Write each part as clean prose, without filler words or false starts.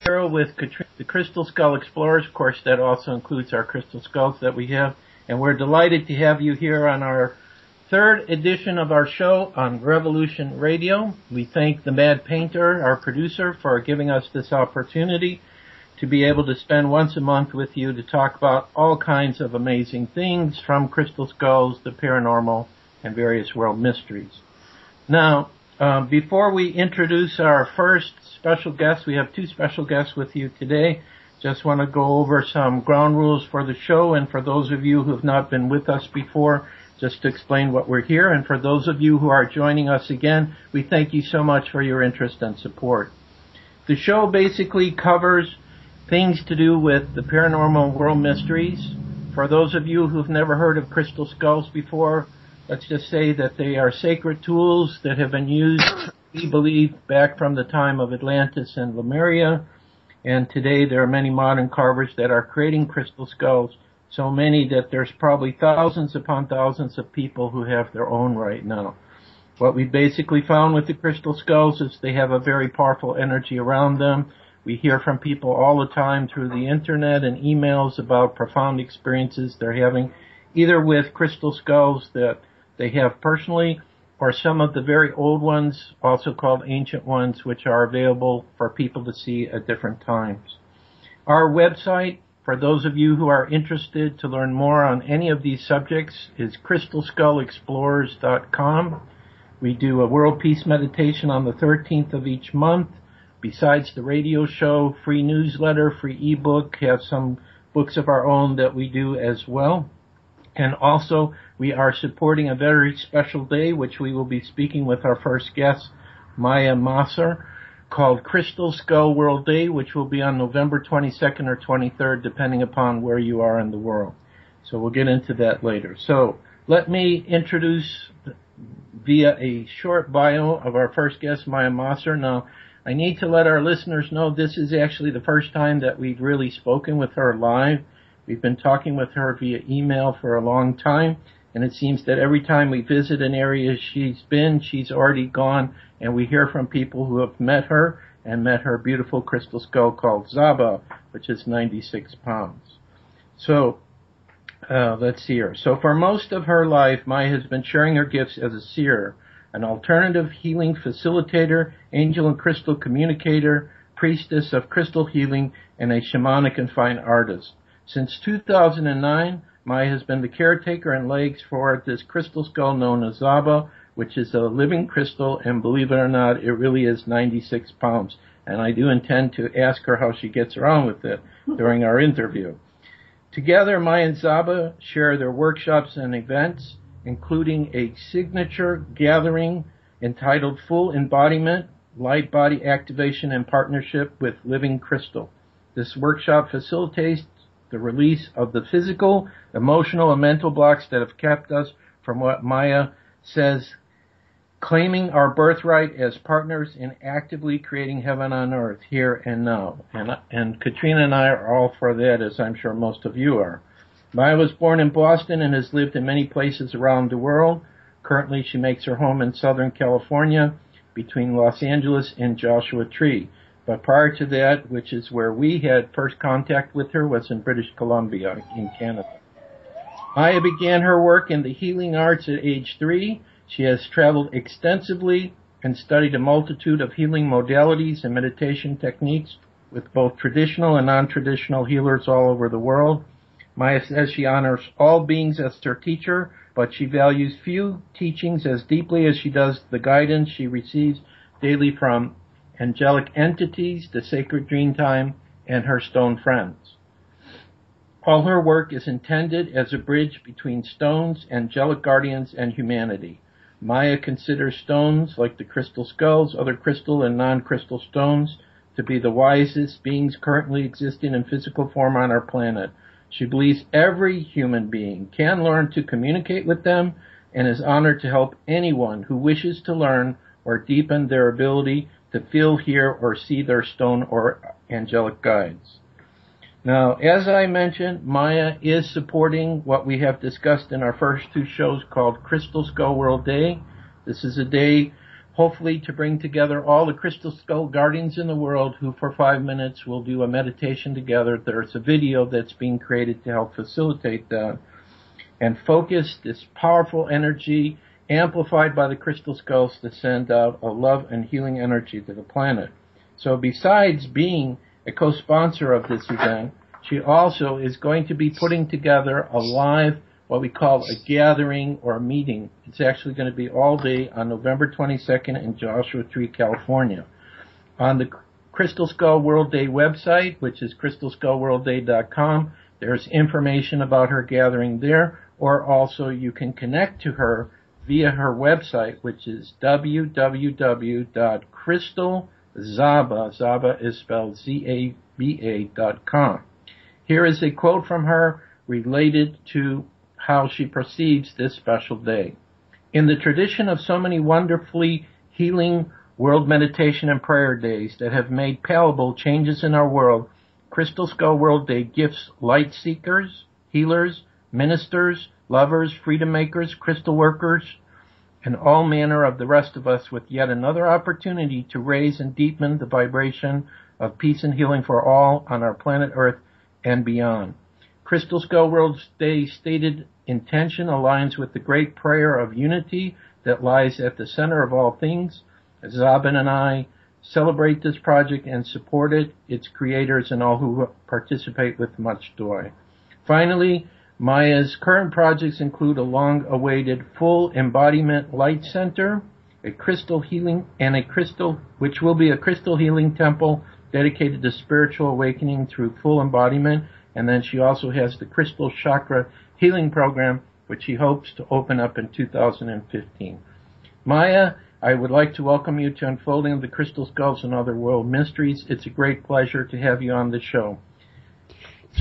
Shapiro with the Crystal Skull Explorers. Of course, that also includes our crystal skulls that we have. And we're delighted to have you here on our third edition of our show on Revolution Radio. We thank the Mad Painter, our producer, for giving us this opportunity to be able to spend once a month with you to talk about all kinds of amazing things, from crystal skulls, the paranormal, and various world mysteries. Now, before we introduce our first special guest, we have two special guests with you today. Just want to go over some ground rules for the show, and for those of you who have not been with us before, just to explain what we're here. And for those of you who are joining us again, we thank you so much for your interest and support. The show basically covers things to do with the paranormal world mysteries. For those of you who've never heard of crystal skulls before, let's just say that they are sacred tools that have been used, we believe, back from the time of Atlantis and Lemuria. And today there are many modern carvers that are creating crystal skulls, so many that there's probably thousands upon thousands of people who have their own right now. What we basically found with the crystal skulls is they have a very powerful energy around them. We hear from people all the time through the internet and emails about profound experiences they're having, either with crystal skulls that they have personally, or some of the very old ones, also called ancient ones, which are available for people to see at different times. Our website, for those of you who are interested to learn more on any of these subjects, is crystalskullexplorers.com. We do a world peace meditation on the 13th of each month. Besides the radio show, free newsletter, free ebook, have some books of our own that we do as well. And also, we are supporting a very special day, which we will be speaking with our first guest, Maya Masser, called Crystal Skull World Day, which will be on November 22nd or 23rd, depending upon where you are in the world. So we'll get into that later. So let me introduce via a short bio of our first guest, Maya Masser. Now, I need to let our listeners know this is actually the first time that we've really spoken with her live. We've been talking with her via email for a long time, and it seems that every time we visit an area she's been, she's already gone, and we hear from people who have met her and met her beautiful crystal skull called Zaba, which is 96 pounds. So, let's see her. So for most of her life, Maya has been sharing her gifts as a seer, an alternative healing facilitator, angel and crystal communicator, priestess of crystal healing, and a shamanic and fine artist. Since 2009, Maya has been the caretaker and legs for this crystal skull known as Zaba, which is a living crystal, and believe it or not, it really is 96 pounds. And I do intend to ask her how she gets around with it during our interview. Together, Maya and Zaba share their workshops and events, including a signature gathering entitled Full Embodiment, Light Body Activation and Partnership with Living Crystal. This workshop facilitates the release of the physical, emotional, and mental blocks that have kept us from what Maya says, claiming our birthright as partners in actively creating heaven on earth here and now. And Katrina and I are all for that, as I'm sure most of you are. Maya was born in Boston and has lived in many places around the world. Currently, she makes her home in Southern California between Los Angeles and Joshua Tree. But prior to that, which is where we had first contact with her, was in British Columbia in Canada. Maya began her work in the healing arts at age 3. She has traveled extensively and studied a multitude of healing modalities and meditation techniques with both traditional and non-traditional healers all over the world. Maya says she honors all beings as her teacher, but she values few teachings as deeply as she does the guidance she receives daily from angelic entities, the sacred dream time, and her stone friends. All her work is intended as a bridge between stones, angelic guardians, and humanity. Maya considers stones, like the crystal skulls, other crystal and non-crystal stones, to be the wisest beings currently existing in physical form on our planet. She believes every human being can learn to communicate with them and is honored to help anyone who wishes to learn or deepen their ability to feel, hear, or see their stone or angelic guides. Now, as I mentioned, Maya is supporting what we have discussed in our first two shows called Crystal Skull World Day. This is a day hopefully to bring together all the Crystal Skull Guardians in the world who for 5 minutes will do a meditation together. There's a video that's being created to help facilitate that. And focus this powerful energy amplified by the crystal skulls to send out a love and healing energy to the planet. So besides being a co-sponsor of this event, she also is going to be putting together a live, what we call a gathering or a meeting. It's actually going to be all day on November 22nd in Joshua Tree, California. On the Crystal Skull World Day website, which is crystalskullworldday.com, there's information about her gathering there, or also you can connect to her via her website, which is www.crystalzaba, Zaba is spelled Z-A-B-A.com. Here is a quote from her related to how she perceives this special day. In the tradition of so many wonderfully healing world meditation and prayer days that have made palpable changes in our world, Crystal Skull World Day gifts light seekers, healers, ministers, lovers, freedom makers, crystal workers, and all manner of the rest of us with yet another opportunity to raise and deepen the vibration of peace and healing for all on our planet Earth and beyond. Crystal Skull World Day's stated intention aligns with the great prayer of unity that lies at the center of all things. Zabin and I celebrate this project and support it, its creators, and all who participate with much joy. Finally, Maya's current projects include a long-awaited full embodiment light center, a crystal healing, which will be a crystal healing temple dedicated to spiritual awakening through full embodiment. And then she also has the Crystal Chakra Healing Program, which she hopes to open up in 2015. Maya, I would like to welcome you to Unfolding of the Crystal Skulls and Other World Mysteries. It's a great pleasure to have you on the show.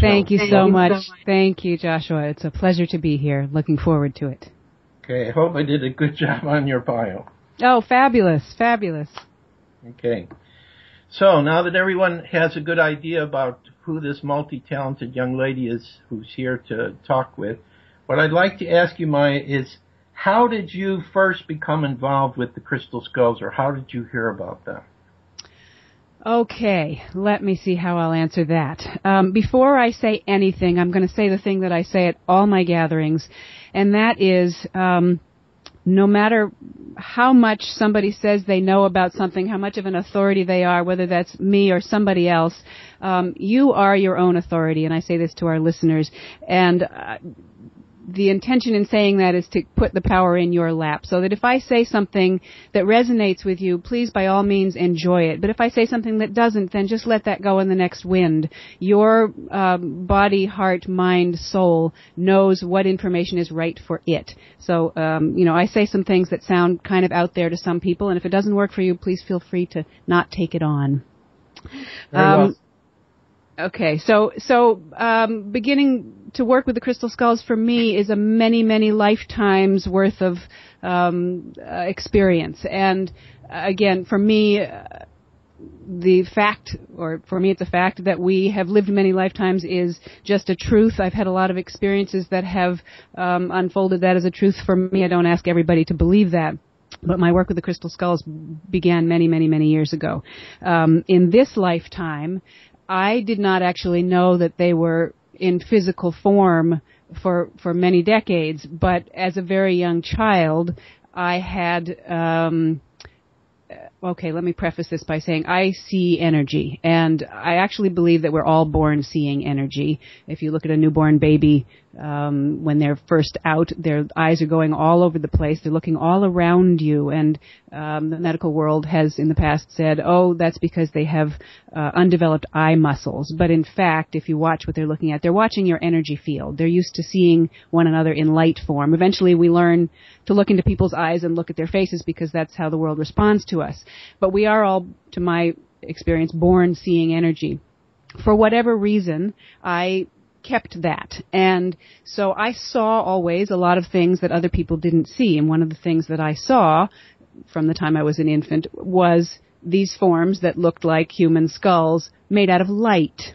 Thank you so much. Thank you, Joshua. It's a pleasure to be here. Looking forward to it. Okay, I hope I did a good job on your bio. Oh, fabulous, fabulous. Okay. So now that everyone has a good idea about who this multi-talented young lady is who's here to talk with, what I'd like to ask you, Maya, is how did you first become involved with the Crystal Skulls, or how did you hear about them? Okay, let me see how I'll answer that. Before I say anything, I'm going to say the thing that I say at all my gatherings, and that is, no matter how much somebody says they know about something, how much of an authority they are, whether that's me or somebody else, you are your own authority, and I say this to our listeners. And the intention in saying that is to put the power in your lap, so that if I say something that resonates with you, please by all means enjoy it. But if I say something that doesn't, then just let that go in the next wind. Your body, heart, mind, soul knows what information is right for it. So, I say some things that sound kind of out there to some people, and if it doesn't work for you, please feel free to not take it on. Very well. Okay, so beginning to work with the Crystal Skulls for me is a many, many lifetimes worth of experience. And again, for me, it's a fact that we have lived many lifetimes is just a truth. I've had a lot of experiences that have unfolded that as a truth for me. I don't ask everybody to believe that. But my work with the Crystal Skulls began many, many, many years ago. In this lifetime, I did not actually know that they were in physical form for many decades, but as a very young child, I had, let me preface this by saying I see energy, and I actually believe that we're all born seeing energy. If you look at a newborn baby, when they're first out, their eyes are going all over the place. They're looking all around you, and the medical world has in the past said, oh, that's because they have undeveloped eye muscles. But in fact, if you watch what they're looking at, they're watching your energy field. They're used to seeing one another in light form. Eventually, we learn to look into people's eyes and look at their faces because that's how the world responds to us. But we are all, to my experience, born seeing energy. For whatever reason, I kept that. And so I saw always a lot of things that other people didn't see. And one of the things that I saw from the time I was an infant was these forms that looked like human skulls made out of light.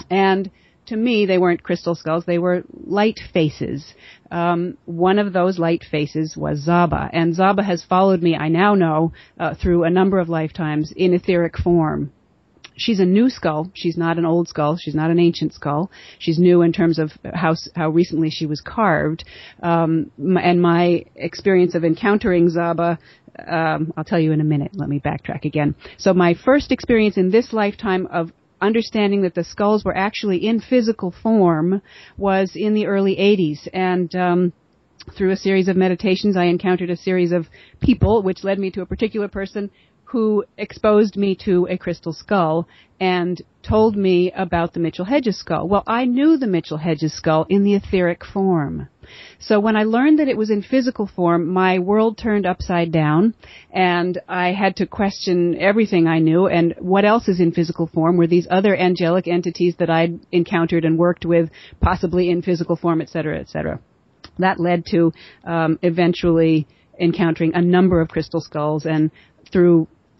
And to me, they weren't crystal skulls. They were light faces. One of those light faces was Zaba. And Zaba has followed me, I now know, through a number of lifetimes in etheric form. She's a new skull. She's not an old skull. She's not an ancient skull. She's new in terms of how recently she was carved. And my experience of encountering Zaba, I'll tell you in a minute. Let me backtrack again. So my first experience in this lifetime of understanding that the skulls were actually in physical form was in the early 80s. And through a series of meditations, I encountered a series of people, which led me to a particular person who exposed me to a crystal skull and told me about the Mitchell-Hedges skull. Well, I knew the Mitchell-Hedges skull in the etheric form. So when I learned that it was in physical form, my world turned upside down, and I had to question everything I knew, and what else is in physical form? Were these other angelic entities that I'd encountered and worked with possibly in physical form, et cetera, et cetera? That led to eventually encountering a number of crystal skulls, and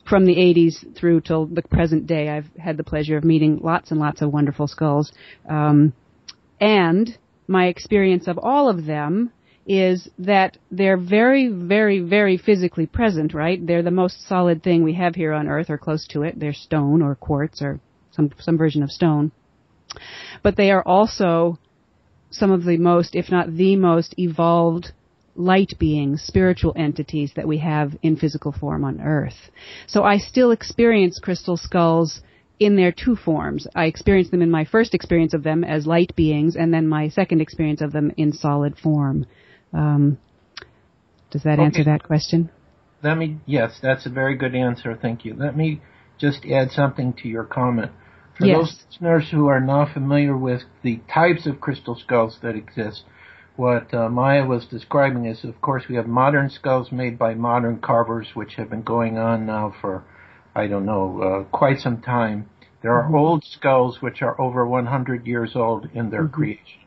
from the 80s through till the present day, I've had the pleasure of meeting lots and lots of wonderful skulls. And my experience of all of them is that they're very, very, very physically present, right? They're the most solid thing we have here on Earth, or close to it. They're stone or quartz or some version of stone. But they are also some of the most, if not the most, evolved light beings, spiritual entities that we have in physical form on Earth. So I still experience crystal skulls in their two forms. I experienced them in my first experience of them as light beings, and then my second experience of them in solid form. Does that answer that question? Yes, that's a very good answer. Thank you. Let me just add something to your comment. For those listeners who are not familiar with the types of crystal skulls that exist, what Maya was describing is, of course, we have modern skulls made by modern carvers, which have been going on now for, quite some time. There are old skulls which are over 100 years old in their creation.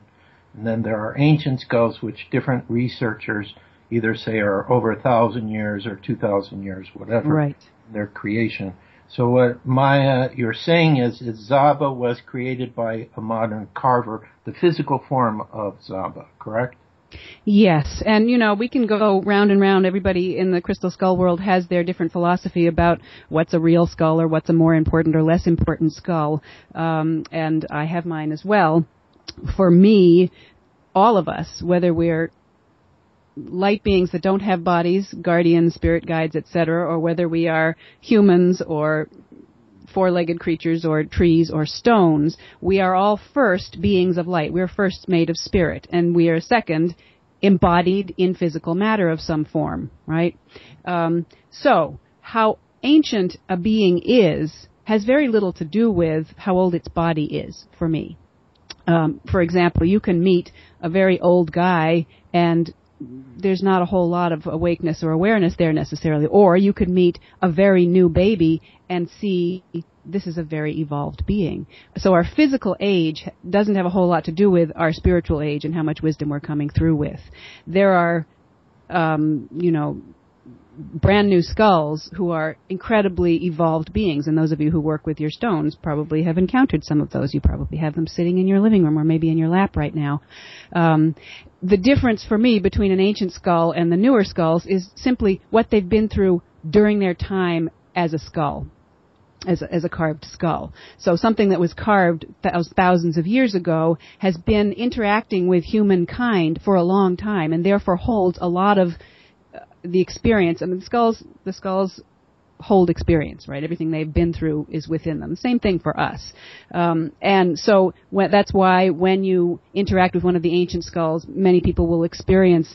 And then there are ancient skulls which different researchers either say are over 1,000 years or 2,000 years, whatever, in their creation. So what Maya, you're saying is Zaba was created by a modern carver, the physical form of Zaba, correct? Yes, and we can go round and round. Everybody in the crystal skull world has their different philosophy about what's a real skull or what's a more important or less important skull, and I have mine as well. For me, all of us, whether we're light beings that don't have bodies, guardians, spirit guides, etc., or whether we are humans or four-legged creatures or trees or stones, we are all first beings of light. We're first made of spirit, and we are second embodied in physical matter of some form, right? So how ancient a being is has very little to do with how old its body is for me. For example, you can meet a very old guy and there's not a whole lot of awakeness or awareness there necessarily. Or you could meet a very new baby and see this is a very evolved being. So our physical age doesn't have a whole lot to do with our spiritual age and how much wisdom we're coming through with. There are, brand new skulls who are incredibly evolved beings, and those of you who work with your stones probably have encountered some of those. You probably have them sitting in your living room or maybe in your lap right now. The difference for me between an ancient skull and the newer skulls is simply what they've been through during their time as a skull, as a carved skull. So something that was carved thousands of years ago has been interacting with humankind for a long time and therefore holds a lot of the experience. I mean, the skulls hold experience, right? Everything they've been through is within them. Same thing for us. And so that's why when you interact with one of the ancient skulls, many people will experience,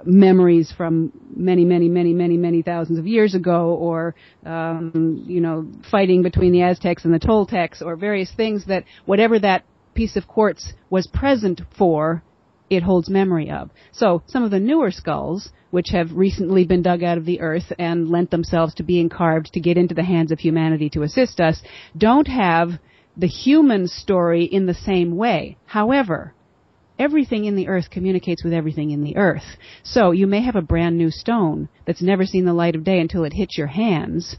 memories from many thousands of years ago, or, fighting between the Aztecs and the Toltecs, or various things that whatever that piece of quartz was present for, it holds memory of. So some of the newer skulls, which have recently been dug out of the earth and lent themselves to being carved to get into the hands of humanity to assist us, don't have the human story in the same way. However, everything in the earth communicates with everything in the earth. So you may have a brand new stone that's never seen the light of day until it hits your hands,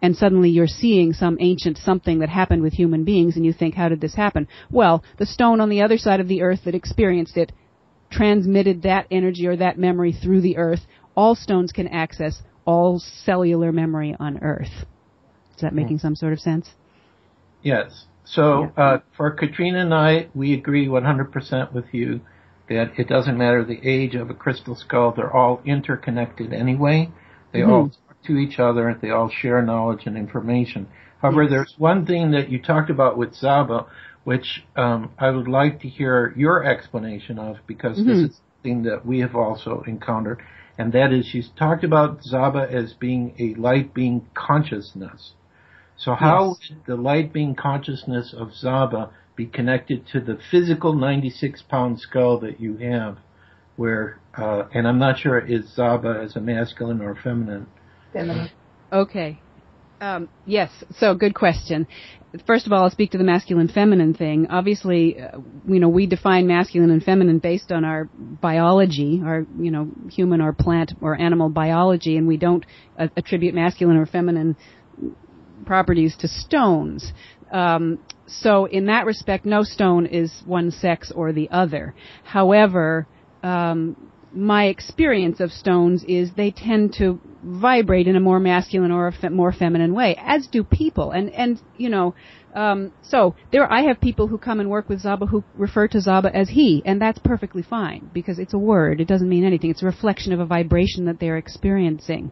and suddenly you're seeing some ancient something that happened with human beings, and you think, how did this happen? Well, the stone on the other side of the earth that experienced it transmitted that energy or that memory through the earth. All stones can access all cellular memory on earth. Is that making some sort of sense? Yes. So for Katrina and I, we agree 100% with you that it doesn't matter the age of a crystal skull. They're all interconnected anyway. They all talk to each other. They all share knowledge and information. However, there's one thing that you talked about with Zaba, which I would like to hear your explanation of, because this is something that we have also encountered, and that is you talked about Zaba as being a light being consciousness. So how would the light being consciousness of Zaba be connected to the physical 96-pound skull that you have, where, and I'm not sure, is Zaba as a masculine or feminine? Feminine. Okay. Yes, so good question. First of all, I'll speak to the masculine-feminine thing. Obviously, we define masculine and feminine based on our biology, our, human or plant or animal biology, and we don't attribute masculine or feminine properties to stones. So in that respect, no stone is one sex or the other. However, my experience of stones is they tend to vibrate in a more masculine or a more feminine way, as do people. So I have people who come and work with Zaba who refer to Zaba as he, and that's perfectly fine because it's a word. It doesn't mean anything. It's a reflection of a vibration that they're experiencing.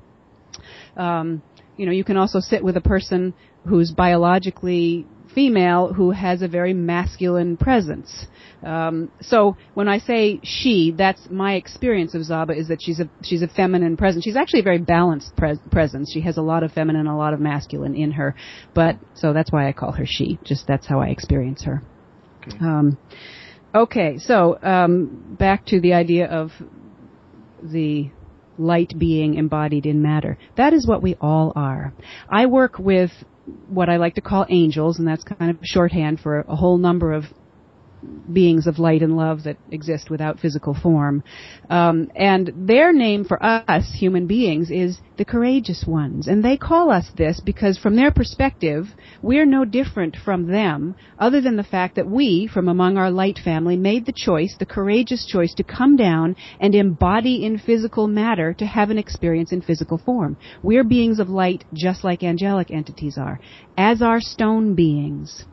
You can also sit with a person who's biologically female who has a very masculine presence. So when I say she, that's my experience of Zaba, is that she's a feminine presence. She's actually a very balanced presence. She has a lot of feminine, a lot of masculine in her. But so that's why I call her she. Just that's how I experience her. Okay. So back to the idea of the light being embodied in matter. That is what we all are. I work with what I like to call angels, and that's kind of shorthand for a whole number of beings of light and love that exist without physical form. And their name for us, human beings, is the courageous ones. And they call us this because from their perspective, we're no different from them, other than the fact that we, from among our light family, made the choice, the courageous choice, to come down and embody in physical matter to have an experience in physical form. We're beings of light just like angelic entities are, as are stone beings.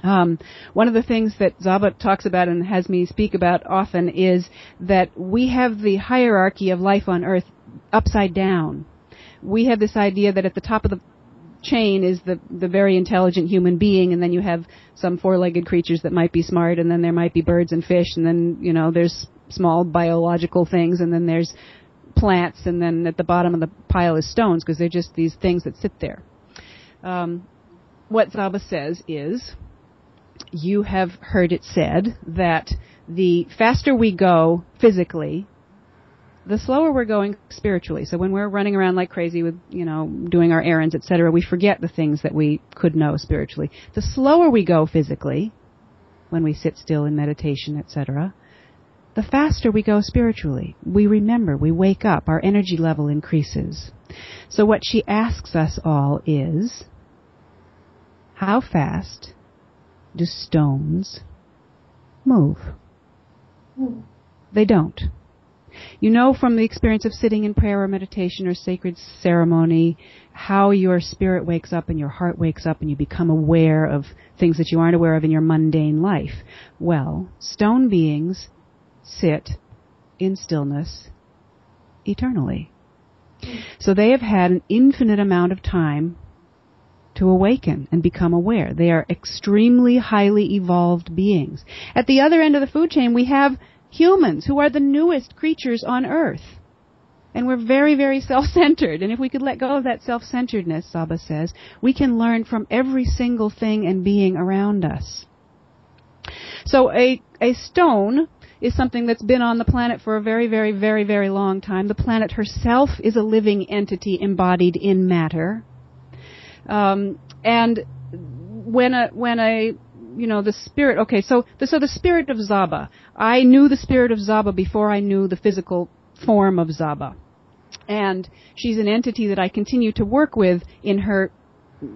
One of the things that Zaba talks about and has me speak about often is that we have the hierarchy of life on Earth upside down. We have this idea that at the top of the chain is the very intelligent human being, and then you have some four-legged creatures that might be smart, and then there might be birds and fish, and then, there's small biological things, and then there's plants, and then at the bottom of the pile is stones, because they're just these things that sit there. What Zaba says is, you have heard it said that the faster we go physically, the slower we're going spiritually. So when we're running around like crazy with, doing our errands, etc., we forget the things that we could know spiritually. The slower we go physically, when we sit still in meditation, etc., the faster we go spiritually. We remember, we wake up, our energy level increases. So what she asks us all is, how fast do stones move? They don't. From the experience of sitting in prayer or meditation or sacred ceremony, how your spirit wakes up and your heart wakes up and you become aware of things that you aren't aware of in your mundane life. Well, stone beings sit in stillness eternally. So they have had an infinite amount of time to awaken and become aware. They are extremely highly evolved beings. At the other end of the food chain, we have humans who are the newest creatures on Earth. And we're very, very self-centered. And if we could let go of that self-centeredness, Zaba says, we can learn from every single thing and being around us. So a stone is something that's been on the planet for a very, very, very, very long time. The planet herself is a living entity embodied in matter. And when the spirit, okay, so the spirit of Zaba, I knew the spirit of Zaba before I knew the physical form of Zaba. And she's an entity that I continue to work with in her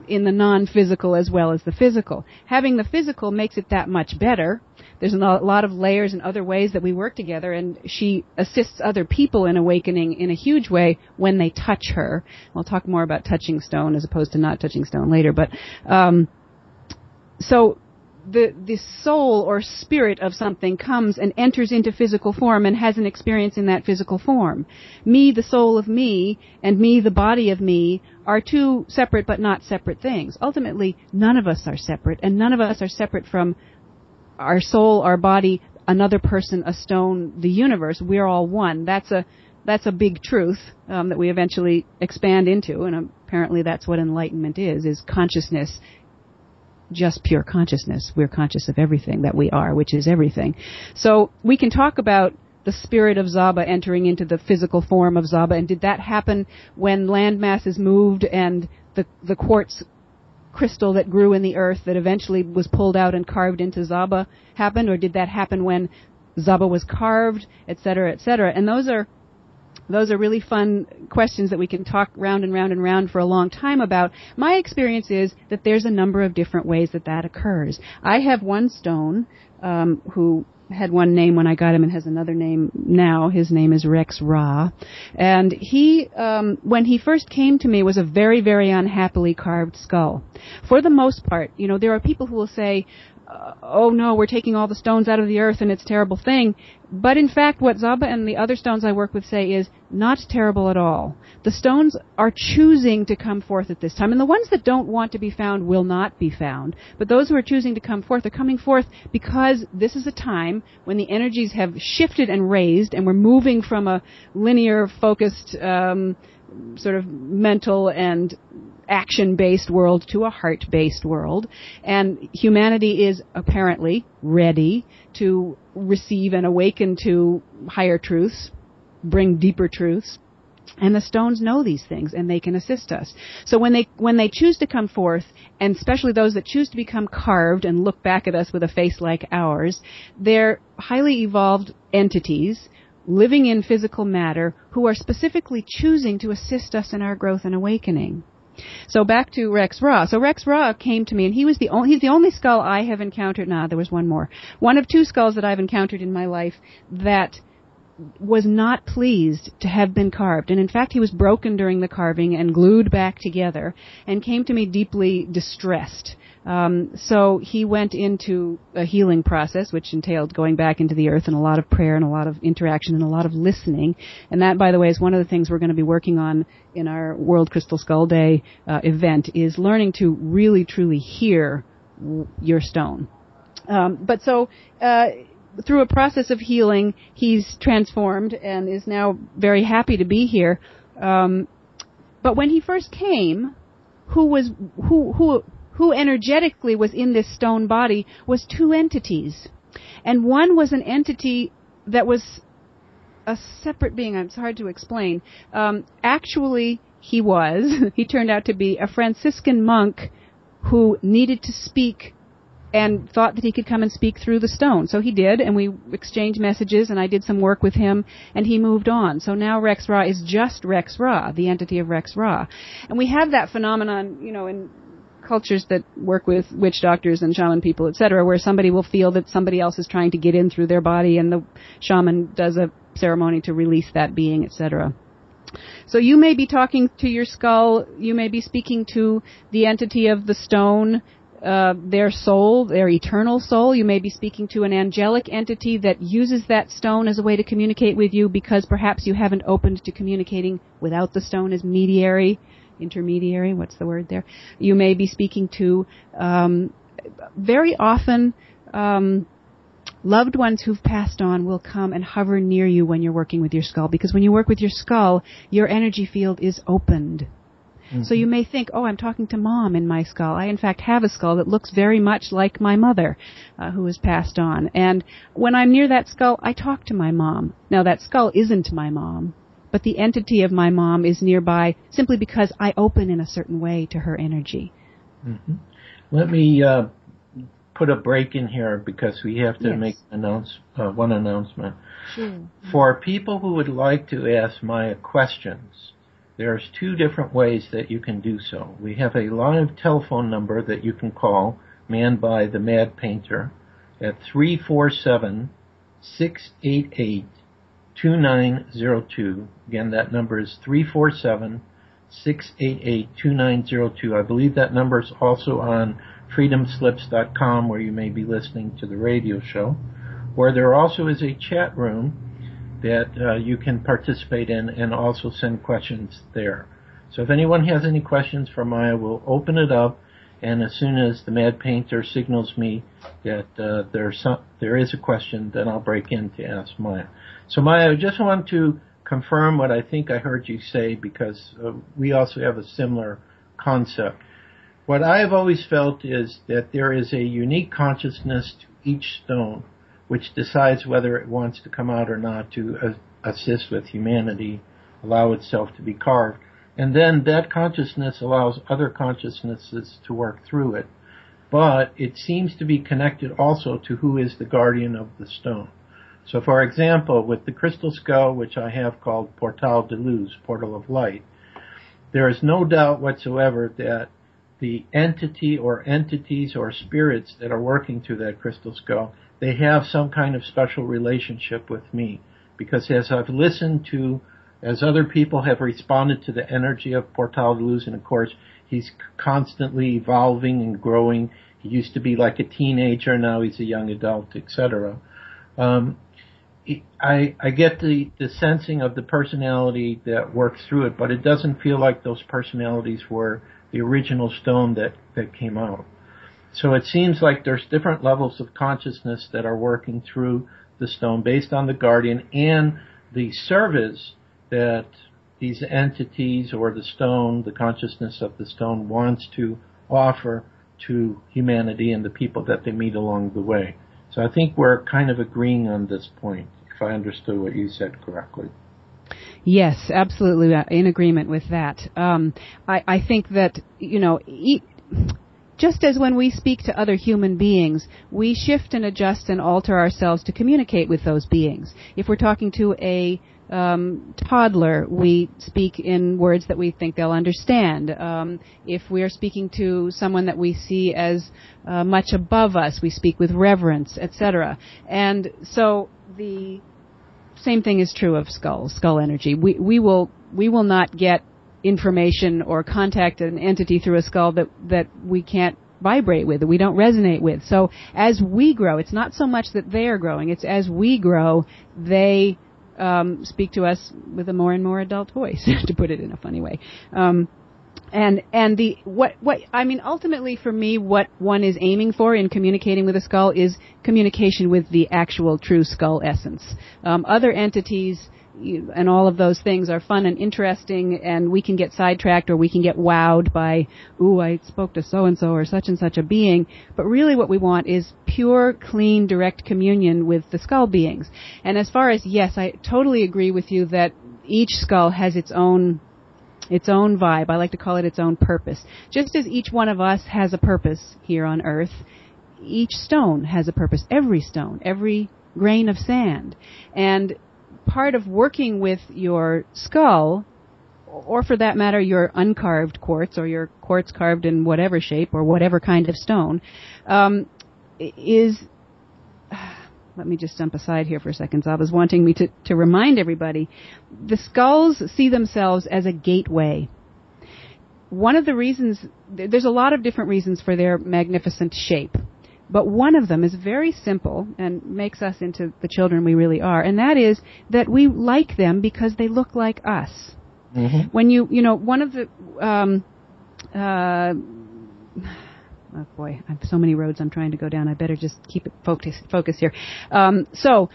in the non-physical as well as the physical. Having the physical makes it that much better. There's a lot of layers and other ways that we work together, and she assists other people in awakening in a huge way when they touch her. I'll talk more about touching stone as opposed to not touching stone later, but so the soul or spirit of something comes and enters into physical form and has an experience in that physical form. Me, the soul of me, and me, the body of me, are two separate but not separate things. Ultimately, none of us are separate, and none of us are separate from our soul, our body, another person, a stone, the universe. We're all one. That's a big truth that we eventually expand into, and apparently that's what enlightenment is consciousness. Just pure consciousness. We're conscious of everything that we are, which is everything. So we can talk about the spirit of Zaba entering into the physical form of Zaba, and did that happen when land masses moved and the quartz crystal that grew in the earth that eventually was pulled out and carved into Zaba happened, or did that happen when Zaba was carved, et cetera, et cetera? And those are really fun questions that we can talk round and round and round for a long time about. My experience is that there's a number of different ways that occurs. I have one stone who had one name when I got him and has another name now. His name is Rex Ra. And he, when he first came to me, was a very, very unhappily carved skull. For the most part, there are people who will say, oh no, we're taking all the stones out of the earth and it's a terrible thing. But in fact, what Zaba and the other stones I work with say is not terrible at all. The stones are choosing to come forth at this time. And the ones that don't want to be found will not be found. But those who are choosing to come forth are coming forth because this is a time when the energies have shifted and raised, and we're moving from a linear, focused, sort of mental and action-based world to a heart-based world, and humanity is apparently ready to receive and awaken to higher truths, bring deeper truths, and the stones know these things, and they can assist us. So when they choose to come forth, and especially those that choose to become carved and look back at us with a face like ours, they're highly evolved entities living in physical matter who are specifically choosing to assist us in our growth and awakening. So back to Rex Ra. So Rex Ra came to me, and he's the only skull I have encountered. There was one more. One of two skulls that I've encountered in my life that was not pleased to have been carved. And in fact, he was broken during the carving and glued back together and came to me deeply distressed. So he went into a healing process, which entailed going back into the earth and a lot of prayer and a lot of interaction and a lot of listening. And that, by the way, is one of the things we're going to be working on in our World Crystal Skull Day event, is learning to really, truly hear your stone. Through a process of healing, he's transformed and is now very happy to be here. But when he first came, who energetically was in this stone body was two entities. And one was an entity that was a separate being. It's hard to explain. Actually, he turned out to be a Franciscan monk who needed to speak and thought that he could come and speak through the stone. So he did, and we exchanged messages, and I did some work with him, and he moved on. So now Rex Ra is just Rex Ra, the entity of Rex Ra. And we have that phenomenon, in cultures that work with witch doctors and shaman people, etc., where somebody will feel that somebody else is trying to get in through their body, and the shaman does a ceremony to release that being, etc. So you may be talking to your skull, you may be speaking to the entity of the stone, their soul, their eternal soul. You may be speaking to an angelic entity that uses that stone as a way to communicate with you because perhaps you haven't opened to communicating without the stone as intermediary, what's the word there? You may be speaking to, very often, loved ones who've passed on will come and hover near you when you're working with your skull, because when you work with your skull, your energy field is opened. Mm-hmm. So you may think, I'm talking to Mom in my skull. I, in fact, have a skull that looks very much like my mother, who has passed on. And when I'm near that skull, I talk to my mom. Now, that skull isn't my mom, but the entity of my mom is nearby simply because I open in a certain way to her energy. Mm-hmm. Let me put a break in here because we have to make one announcement. Sure. For people who would like to ask Maya questions, there's 2 different ways that you can do so. We have a live telephone number that you can call, manned by the Mad Painter, at 347-688-2902. Again, that number is 347-688-2902. I believe that number is also on freedomslips.com, where you may be listening to the radio show, where there also is a chat room that you can participate in and also send questions there. So if anyone has any questions for Maya, we'll open it up, and as soon as the Mad Painter signals me that there is a question, then I'll break in to ask Maya. So Maya, I just want to confirm what I think I heard you say, because we also have a similar concept. What I have always felt is that there is a unique consciousness to each stone, which decides whether it wants to come out or not to assist with humanity, allow itself to be carved. And then that consciousness allows other consciousnesses to work through it. But it seems to be connected also to who is the guardian of the stone. So for example, with the crystal skull, which I have called Portal de Luz, Portal of Light, there is no doubt whatsoever that the entity or entities or spirits that are working through that crystal skull, they have some kind of special relationship with me. Because as I've listened to, as other people have responded to the energy of Portal de Luz, and of course, he's constantly evolving and growing. He used to be like a teenager, now he's a young adult, etc. I get the sensing of the personality that works through it, but it doesn't feel like those personalities were the original stone that came out. So it seems like there's different levels of consciousness that are working through the stone based on the guardian and the service that these entities or the stone, the consciousness of the stone, wants to offer to humanity and the people that they meet along the way. So I think we're kind of agreeing on this point, if I understood what you said correctly. Yes, absolutely in agreement with that. I think that, just as when we speak to other human beings, we shift and adjust and alter ourselves to communicate with those beings. If we're talking to a toddler, we speak in words that we think they'll understand. If we're speaking to someone that we see as much above us, we speak with reverence, etc. And so the same thing is true of skull energy. We will not get information or contact an entity through a skull that we can't vibrate with, that we don't resonate with. So as we grow, it's not so much that they are growing, it's as we grow, they speak to us with a more and more adult voice, to put it in a funny way. Ultimately for me, what one is aiming for in communicating with a skull is communication with the actual true skull essence. Other entities and all of those things are fun and interesting, and we can get sidetracked or we can get wowed by, I spoke to so-and-so or such and such a being. But really what we want is pure, clean, direct communion with the skull beings. And as far as, yes, I totally agree with you that each skull has its own vibe. I like to call it its own purpose. Just as each one of us has a purpose here on Earth, each stone has a purpose. Every stone, every grain of sand. And part of working with your skull, or for that matter, your uncarved quartz, or your quartz carved in whatever shape or whatever kind of stone, is... Let me just jump aside here for a second. Zob is wanting me to remind everybody, the skulls see themselves as a gateway. One of the reasons, there's a lot of different reasons for their magnificent shape, but one of them is very simple and makes us into the children we really are, and that is that we like them because they look like us. Mm-hmm. When one of the... oh boy, I have so many roads I'm trying to go down. I better just keep it focus here. So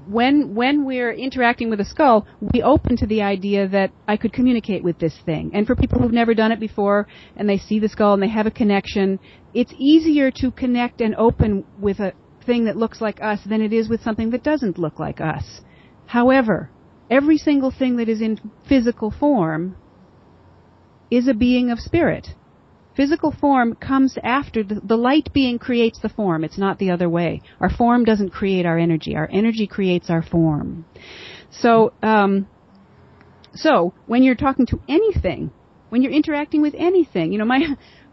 when we're interacting with a skull, we open to the idea that I could communicate with this thing. And for people who've never done it before and they see the skull and they have a connection, it's easier to connect and open with a thing that looks like us than it is with something that doesn't look like us. However, every single thing that is in physical form is a being of spirit. Physical form comes after the light being creates the form. It's not the other way. Our form doesn't create our energy. Our energy creates our form. So So when you're talking to anything, when you're interacting with anything, you know,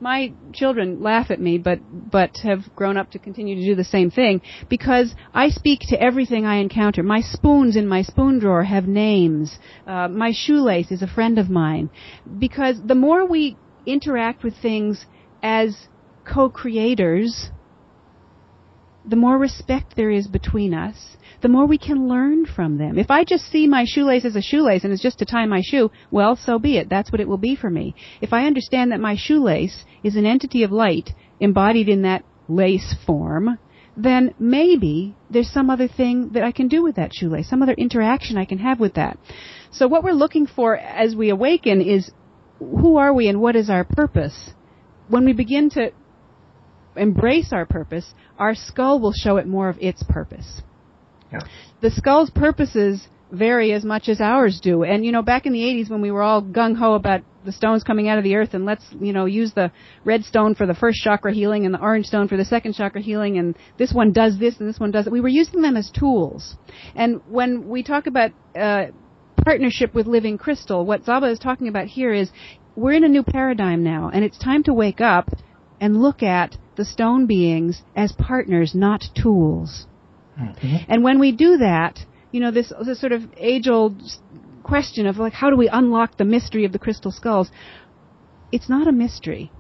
my children laugh at me, but have grown up to continue to do the same thing because I speak to everything I encounter. My spoons in my spoon drawer have names. My shoelace is a friend of mine. Because the more we interact with things as co-creators, the more respect there is between us, the more we can learn from them. If I just see my shoelace as a shoelace and it's just to tie my shoe, well, so be it. That's what it will be for me. If I understand that my shoelace is an entity of light embodied in that lace form, then maybe there's some other thing that I can do with that shoelace, some other interaction I can have with that. So what we're looking for as we awaken is who are we and what is our purpose? When we begin to embrace our purpose, our skull will show it more of its purpose. Yeah. The skull's purposes vary as much as ours do. And, you know, back in the 80s when we were all gung-ho about the stones coming out of the earth and let's, you know, use the red stone for the first chakra healing and the orange stone for the second chakra healing and this one does this and this one does it, we were using them as tools. And when we talk about partnership with living crystal, what Zaba is talking about here is we're in a new paradigm now, and it's time to wake up and look at the stone beings as partners, not tools. Mm-hmm. And when we do that, you know, this sort of age-old question of, like, how do we unlock the mystery of the crystal skulls? It's not a mystery.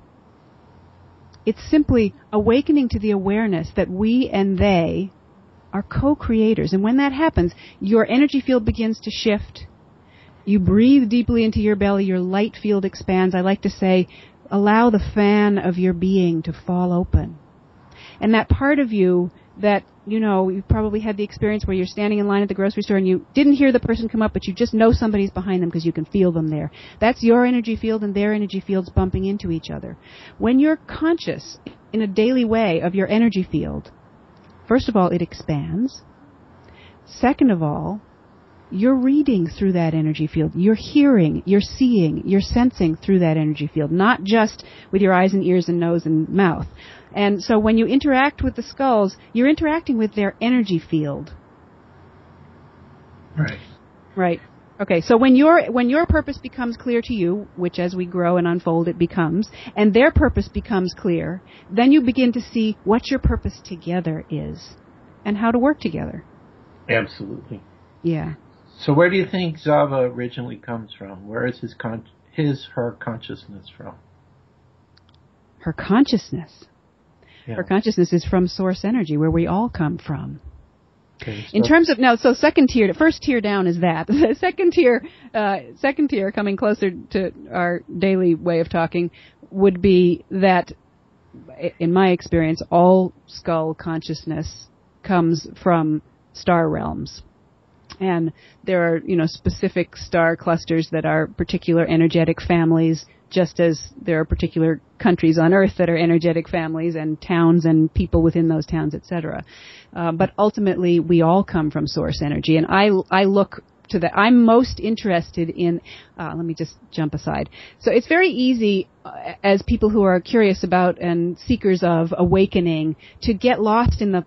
It's simply awakening to the awareness that we and they are co-creators. And when that happens, your energy field begins to shift. You breathe deeply into your belly. Your light field expands. I like to say, allow the fan of your being to fall open. And that part of you that, you know, you've probably had the experience where you're standing in line at the grocery store and you didn't hear the person come up, but you just know somebody's behind them because you can feel them there. That's your energy field and their energy fields bumping into each other. When you're conscious in a daily way of your energy field, first of all, it expands. Second of all, you're reading through that energy field. You're hearing, you're seeing, you're sensing through that energy field, not just with your eyes and ears and nose and mouth. And so when you interact with the skulls, you're interacting with their energy field. Right. Right. Okay, so when your purpose becomes clear to you, which as we grow and unfold it becomes, and their purpose becomes clear, then you begin to see what your purpose together is and how to work together. Absolutely. Yeah. So where do you think Zava originally comes from? Where is her consciousness from? Her consciousness? Yeah. Her consciousness is from source energy, where we all come from. Okay, so in terms of now, so second tier, the first tier down is that. The second tier, coming closer to our daily way of talking, would be that, in my experience, all skull consciousness comes from star realms. And there are, you know, specific star clusters that are particular energetic families, just as there are particular countries on Earth that are energetic families and towns and people within those towns, etc. But ultimately, we all come from source energy. And I look to that. I'm most interested in, let me just jump aside. So it's very easy, as people who are curious about and seekers of awakening, to get lost in the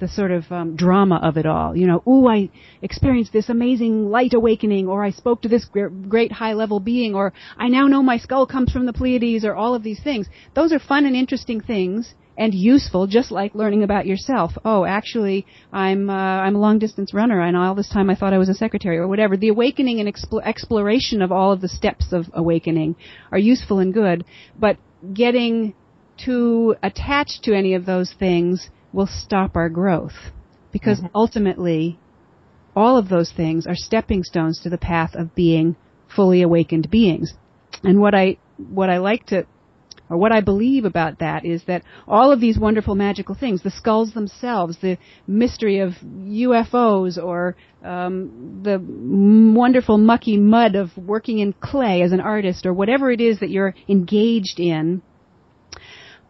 sort of drama of it all. You know, ooh, I experienced this amazing light awakening, or I spoke to this great high-level being, or I now know my skull comes from the Pleiades, or all of these things. Those are fun and interesting things and useful, just like learning about yourself. Oh, actually, I'm a long-distance runner, and all this time I thought I was a secretary, or whatever. The awakening and exploration of all of the steps of awakening are useful and good, but getting too attached to any of those things will stop our growth, because ultimately all of those things are stepping stones to the path of being fully awakened beings. And what I like to, or what I believe about that, is that all of these wonderful magical things, the skulls themselves, the mystery of UFOs, or the wonderful mucky mud of working in clay as an artist, or whatever it is that you're engaged in,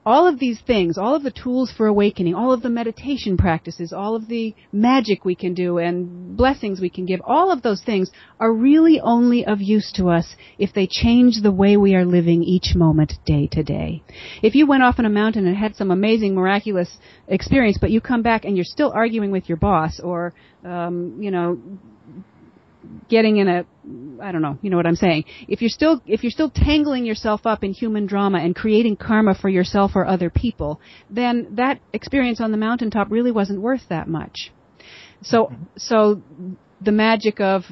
all of these things, all of the tools for awakening, all of the meditation practices, all of the magic we can do and blessings we can give, all of those things are really only of use to us if they change the way we are living each moment, day to day. If you went off on a mountain and had some amazing, miraculous experience, but you come back and you're still arguing with your boss, or, getting in a, I don't know, you know what I'm saying. If you're still tangling yourself up in human drama and creating karma for yourself or other people, then that experience on the mountaintop really wasn't worth that much. So the magic of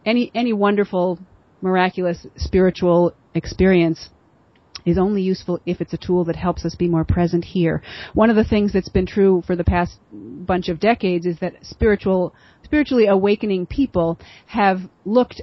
any wonderful, miraculous, spiritual experience is only useful if it's a tool that helps us be more present here. One of the things that's been true for the past bunch of decades is that spiritually awakening people have looked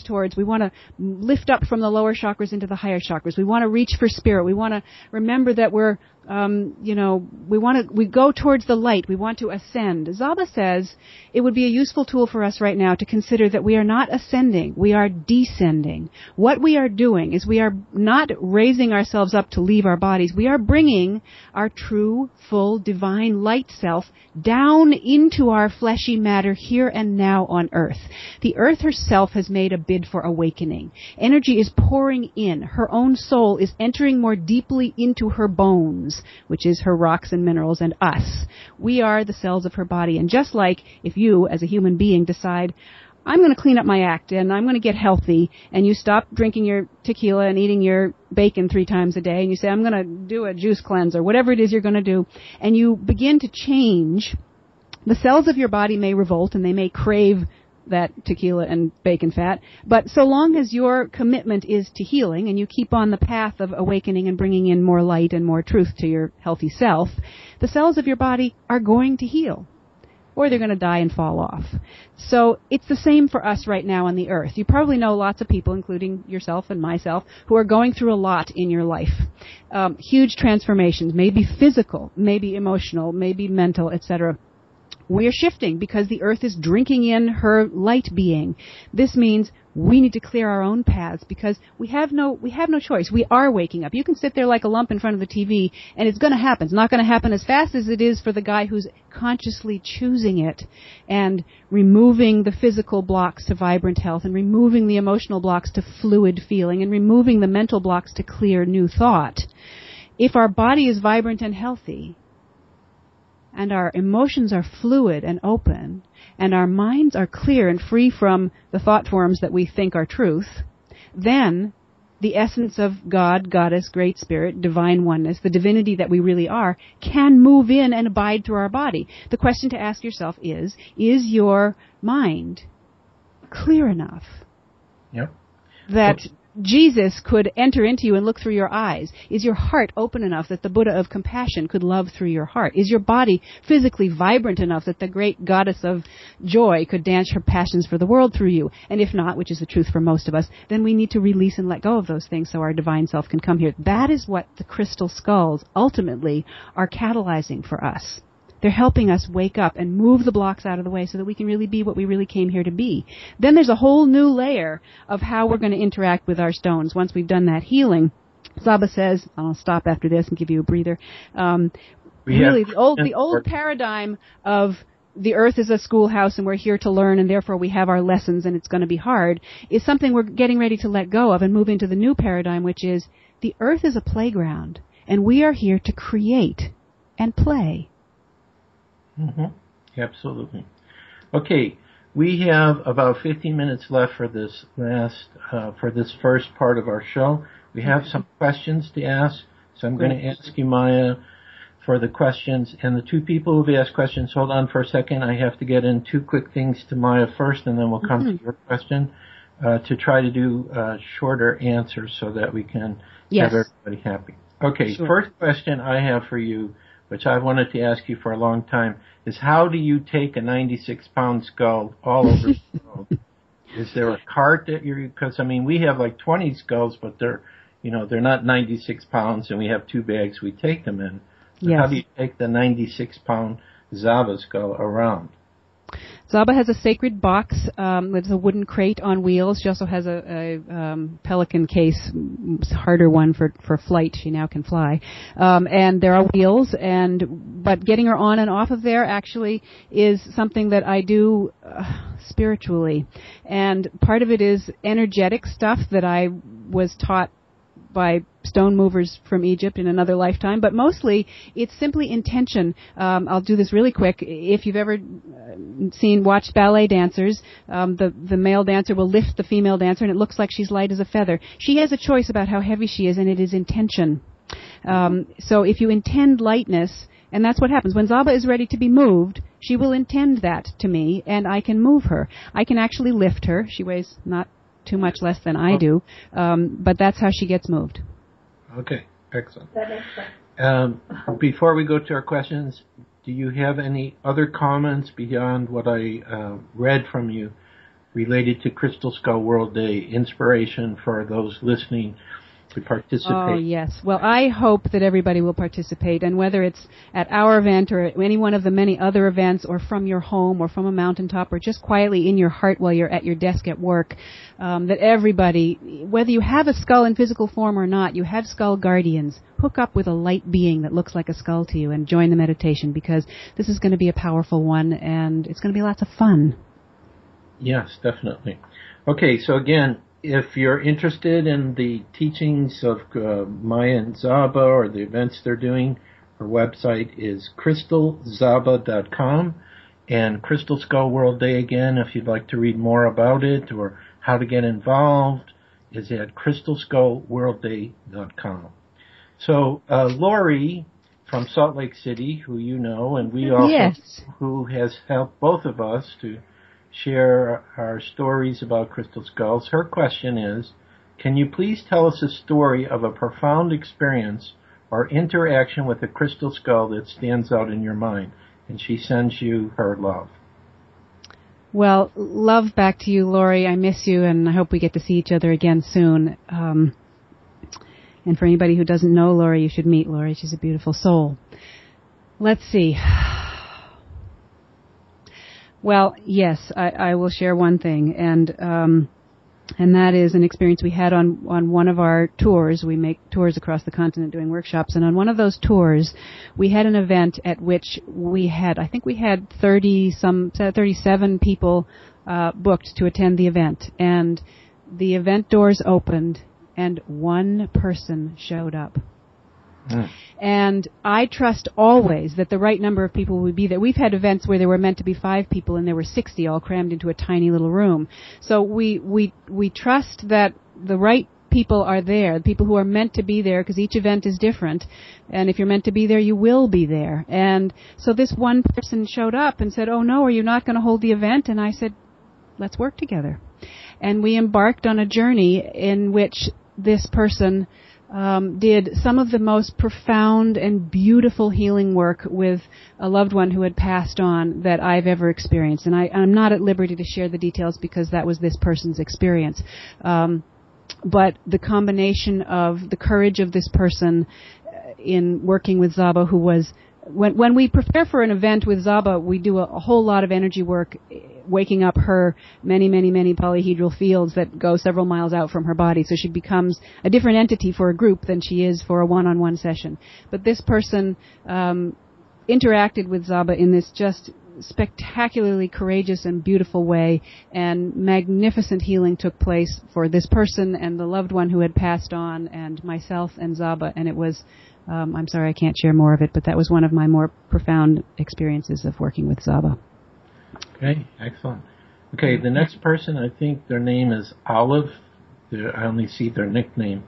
towards, we want to lift up from the lower chakras into the higher chakras. We want to reach for spirit. We want to remember that we're, we go towards the light. We want to ascend. Zaba says it would be a useful tool for us right now to consider that we are not ascending. We are descending. What we are doing is we are not raising ourselves up to leave our bodies. We are bringing our true, full, divine light self down into our fleshy matter here and now on Earth. The Earth herself has made a bid for awakening. Energy is pouring in. Her own soul is entering more deeply into her bones, which is her rocks and minerals, and us. We are the cells of her body. And just like if you, as a human being, decide, I'm going to clean up my act and I'm going to get healthy, and you stop drinking your tequila and eating your bacon 3 times a day, and you say, I'm going to do a juice cleanse or whatever it is you're going to do, and you begin to change, the cells of your body may revolt and they may crave that tequila and bacon fat, but so long as your commitment is to healing and you keep on the path of awakening and bringing in more light and more truth to your healthy self, the cells of your body are going to heal, or they're going to die and fall off. So it's the same for us right now on the Earth. You probably know lots of people, including yourself and myself, who are going through a lot in your life. Huge transformations, maybe physical, maybe emotional, maybe mental, etc. We're shifting because the Earth is drinking in her light being. This means we need to clear our own paths because we have no choice. We are waking up. You can sit there like a lump in front of the TV and it's going to happen. It's not going to happen as fast as it is for the guy who's consciously choosing it and removing the physical blocks to vibrant health and removing the emotional blocks to fluid feeling and removing the mental blocks to clear new thought. If our body is vibrant and healthy, and our emotions are fluid and open, and our minds are clear and free from the thought forms that we think are truth, then the essence of God, Goddess, Great Spirit, divine oneness, the divinity that we really are, can move in and abide through our body. The question to ask yourself is your mind clear enough? Yep. That Jesus could enter into you and look through your eyes? Is your heart open enough that the Buddha of compassion could love through your heart? Is your body physically vibrant enough that the great goddess of joy could dance her passions for the world through you? And if not, which is the truth for most of us, then we need to release and let go of those things so our divine self can come here. That is what the crystal skulls ultimately are catalyzing for us. They're helping us wake up and move the blocks out of the way so that we can really be what we really came here to be. Then there's a whole new layer of how we're going to interact with our stones once we've done that healing. Zaba says, I'll stop after this and give you a breather. Really, the old paradigm of the Earth is a schoolhouse and we're here to learn and therefore we have our lessons and it's going to be hard is something we're getting ready to let go of and move into the new paradigm, which is the Earth is a playground and we are here to create and play. Mm-hmm. Absolutely. Okay, we have about 15 minutes left for this for this first part of our show. We have some questions to ask, so I'm going to ask you, Maya, for the questions. And the 2 people who've asked questions, hold on for a second. I have to get in 2 quick things to Maya first, and then we'll come to your question to try to do shorter answers so that we can have everybody happy. Okay, First question I have for you, which I wanted to ask you for a long time, is how do you take a 96-pound skull all over the world? Is there a cart that because I mean, we have like 20 skulls, but they're not 96 pounds, and we have 2 bags we take them in. So how do you take the 96-pound Zaba skull around? Zaba has a sacred box with a wooden crate on wheels. She also has a pelican case, harder one for flight. She now can fly. And there are wheels, but getting her on and off of there actually is something that I do spiritually. And part of it is energetic stuff that I was taught by stone movers from Egypt in another lifetime, but mostly it's simply intention. I'll do this really quick. If you've ever watched ballet dancers, the male dancer will lift the female dancer, and it looks like she's light as a feather. She has a choice about how heavy she is, and it is intention. So if you intend lightness, and that's what happens. When Zaba is ready to be moved, she will intend that to me, and I can move her. I can actually lift her. She weighs not too much less than I do, but that's how she gets moved. Okay, excellent. Before we go to our questions, do you have any other comments beyond what I read from you related to Crystal Skull World Day, inspiration for those listening to participate? Oh, yes. Well, I hope that everybody will participate, and whether it's at our event or at any one of the many other events or from your home or from a mountaintop or just quietly in your heart while you're at your desk at work, that everybody, whether you have a skull in physical form or not, you have skull guardians. Hook up with a light being that looks like a skull to you and join the meditation, because this is going to be a powerful one, and it's going to be lots of fun. Yes, definitely. Okay, so again, if you're interested in the teachings of Maya and Zaba or the events they're doing, her website is crystalzaba.com, and Crystal Skull World Day, again, if you'd like to read more about it or how to get involved, is at crystalskullworldday.com. So Lori from Salt Lake City, who you know, and we also, yes, who has helped both of us to share our stories about crystal skulls. Her question is, can you please tell us a story of a profound experience or interaction with a crystal skull that stands out in your mind? And she sends you her love. Well, love back to you, Lori. I miss you, and I hope we get to see each other again soon. And for anybody who doesn't know Lori, you should meet Lori. She's a beautiful soul. Let's see. Well, yes, I will share one thing, and that is an experience we had on one of our tours. We make tours across the continent doing workshops, and on one of those tours, we had an event at which we had 37 people booked to attend the event, and the event doors opened, and one person showed up. And I trust always that the right number of people would be there. We've had events where there were meant to be 5 people and there were 60 all crammed into a tiny little room. So we trust that the right people are there, the people who are meant to be there, because each event is different. And if you're meant to be there, you will be there. And so this one person showed up and said, "Oh no, are you not going to hold the event?" And I said, "Let's work together." And we embarked on a journey in which this person did some of the most profound and beautiful healing work with a loved one who had passed on that I've ever experienced. And I'm not at liberty to share the details because that was this person's experience. But the combination of the courage of this person in working with Zaba, who was, when we prepare for an event with Zaba, we do a whole lot of energy work, waking up her many, many, many polyhedral fields that go several miles out from her body. So she becomes a different entity for a group than she is for a one-on-one session. But this person interacted with Zaba in this just spectacularly courageous and beautiful way, and magnificent healing took place for this person and the loved one who had passed on, and myself and Zaba, and it was I'm sorry I can't share more of it, but that was one of my more profound experiences of working with Zaba. Okay, excellent. Okay, the next person, I think their name is Olive. I only see their nickname.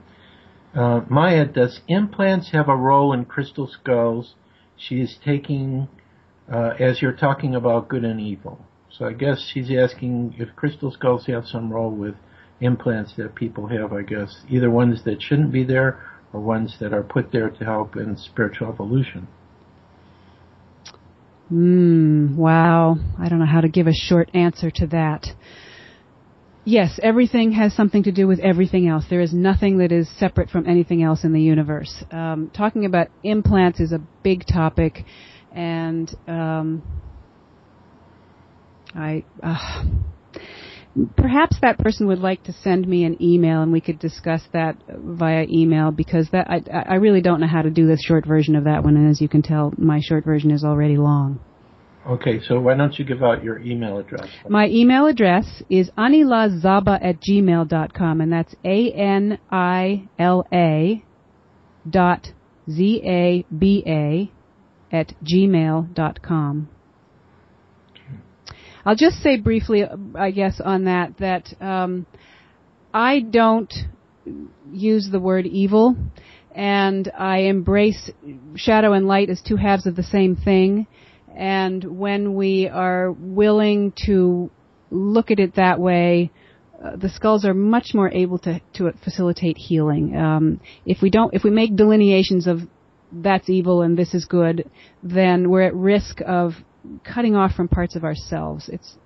Maya, does implants have a role in crystal skulls? She is taking, as you're talking about good and evil. So I guess she's asking if crystal skulls have some role with implants that people have, I guess, either ones that shouldn't be there or ones that are put there to help in spiritual evolution. Wow. I don't know how to give a short answer to that. Yes, everything has something to do with everything else. There is nothing that is separate from anything else in the universe. Talking about implants is a big topic, and perhaps that person would like to send me an email and we could discuss that via email, because that I really don't know how to do the short version of that one, and as you can tell, my short version is already long. Okay, so why don't you give out your email address? My email address is anilazaba@gmail.com, and that's ANILA.ZABA@gmail.com. I'll just say briefly, I guess, on that I don't use the word evil, and I embrace shadow and light as two halves of the same thing. And when we are willing to look at it that way, the skulls are much more able to facilitate healing. If we make delineations of that's evil and this is good, then we're at risk of cutting off from parts of ourselves. It's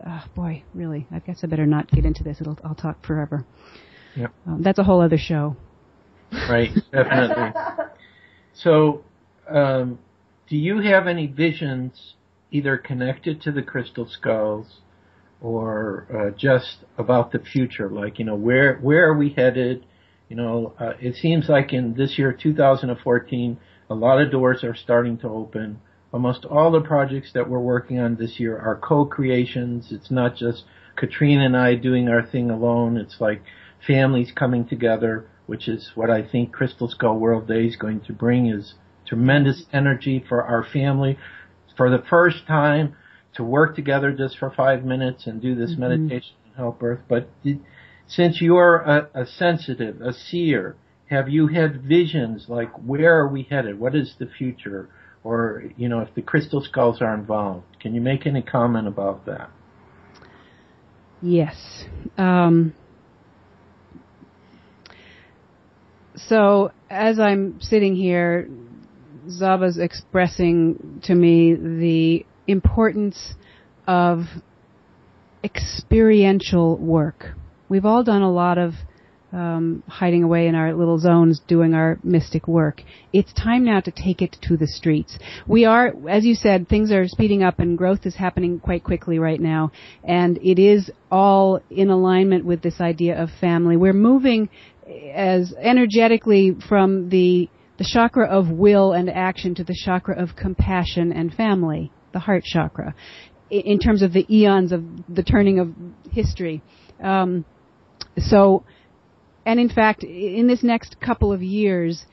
really. I guess I better not get into this. I'll talk forever. Yep. That's a whole other show. Right, definitely. So, do you have any visions either connected to the crystal skulls or just about the future? Like, where are we headed? It seems like in this year, 2014, a lot of doors are starting to open. Almost all the projects that we're working on this year are co-creations. It's not just Katrina and I doing our thing alone. It's like families coming together, which is what I think Crystal Skull World Day is going to bring, is tremendous energy for our family. For the first time, to work together just for 5 minutes and do this meditation and help Earth. But since you're a sensitive, a seer, have you had visions like, where are we headed? What is the future? Or, if the crystal skulls are involved. Can you make any comment about that? Yes. So, as I'm sitting here, Zaba's expressing to me the importance of experiential work. We've all done a lot of hiding away in our little zones doing our mystic work. It's time now to take it to the streets. We are, as you said, things are speeding up and growth is happening quite quickly right now, and it is all in alignment with this idea of family. We're moving as energetically from the chakra of will and action to the chakra of compassion and family, the heart chakra, in terms of the eons of the turning of history. And in fact, in this next couple of years,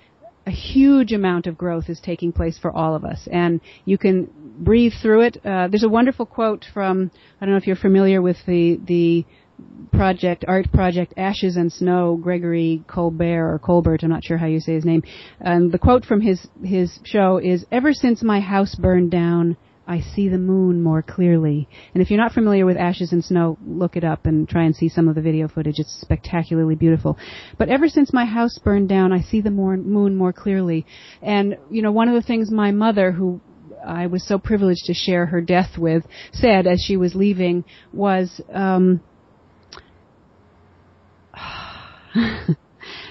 a huge amount of growth is taking place for all of us. And you can breathe through it. There's a wonderful quote from, I don't know if you're familiar with the art project Ashes and Snow, Gregory Colbert, I'm not sure how you say his name. And the quote from his show is, "Ever since my house burned down, I see the moon more clearly." And if you're not familiar with Ashes and Snow, look it up and try and see some of the video footage. It's spectacularly beautiful. But ever since my house burned down, I see the moon more clearly. And, one of the things my mother, who I was so privileged to share her death with, said as she was leaving was,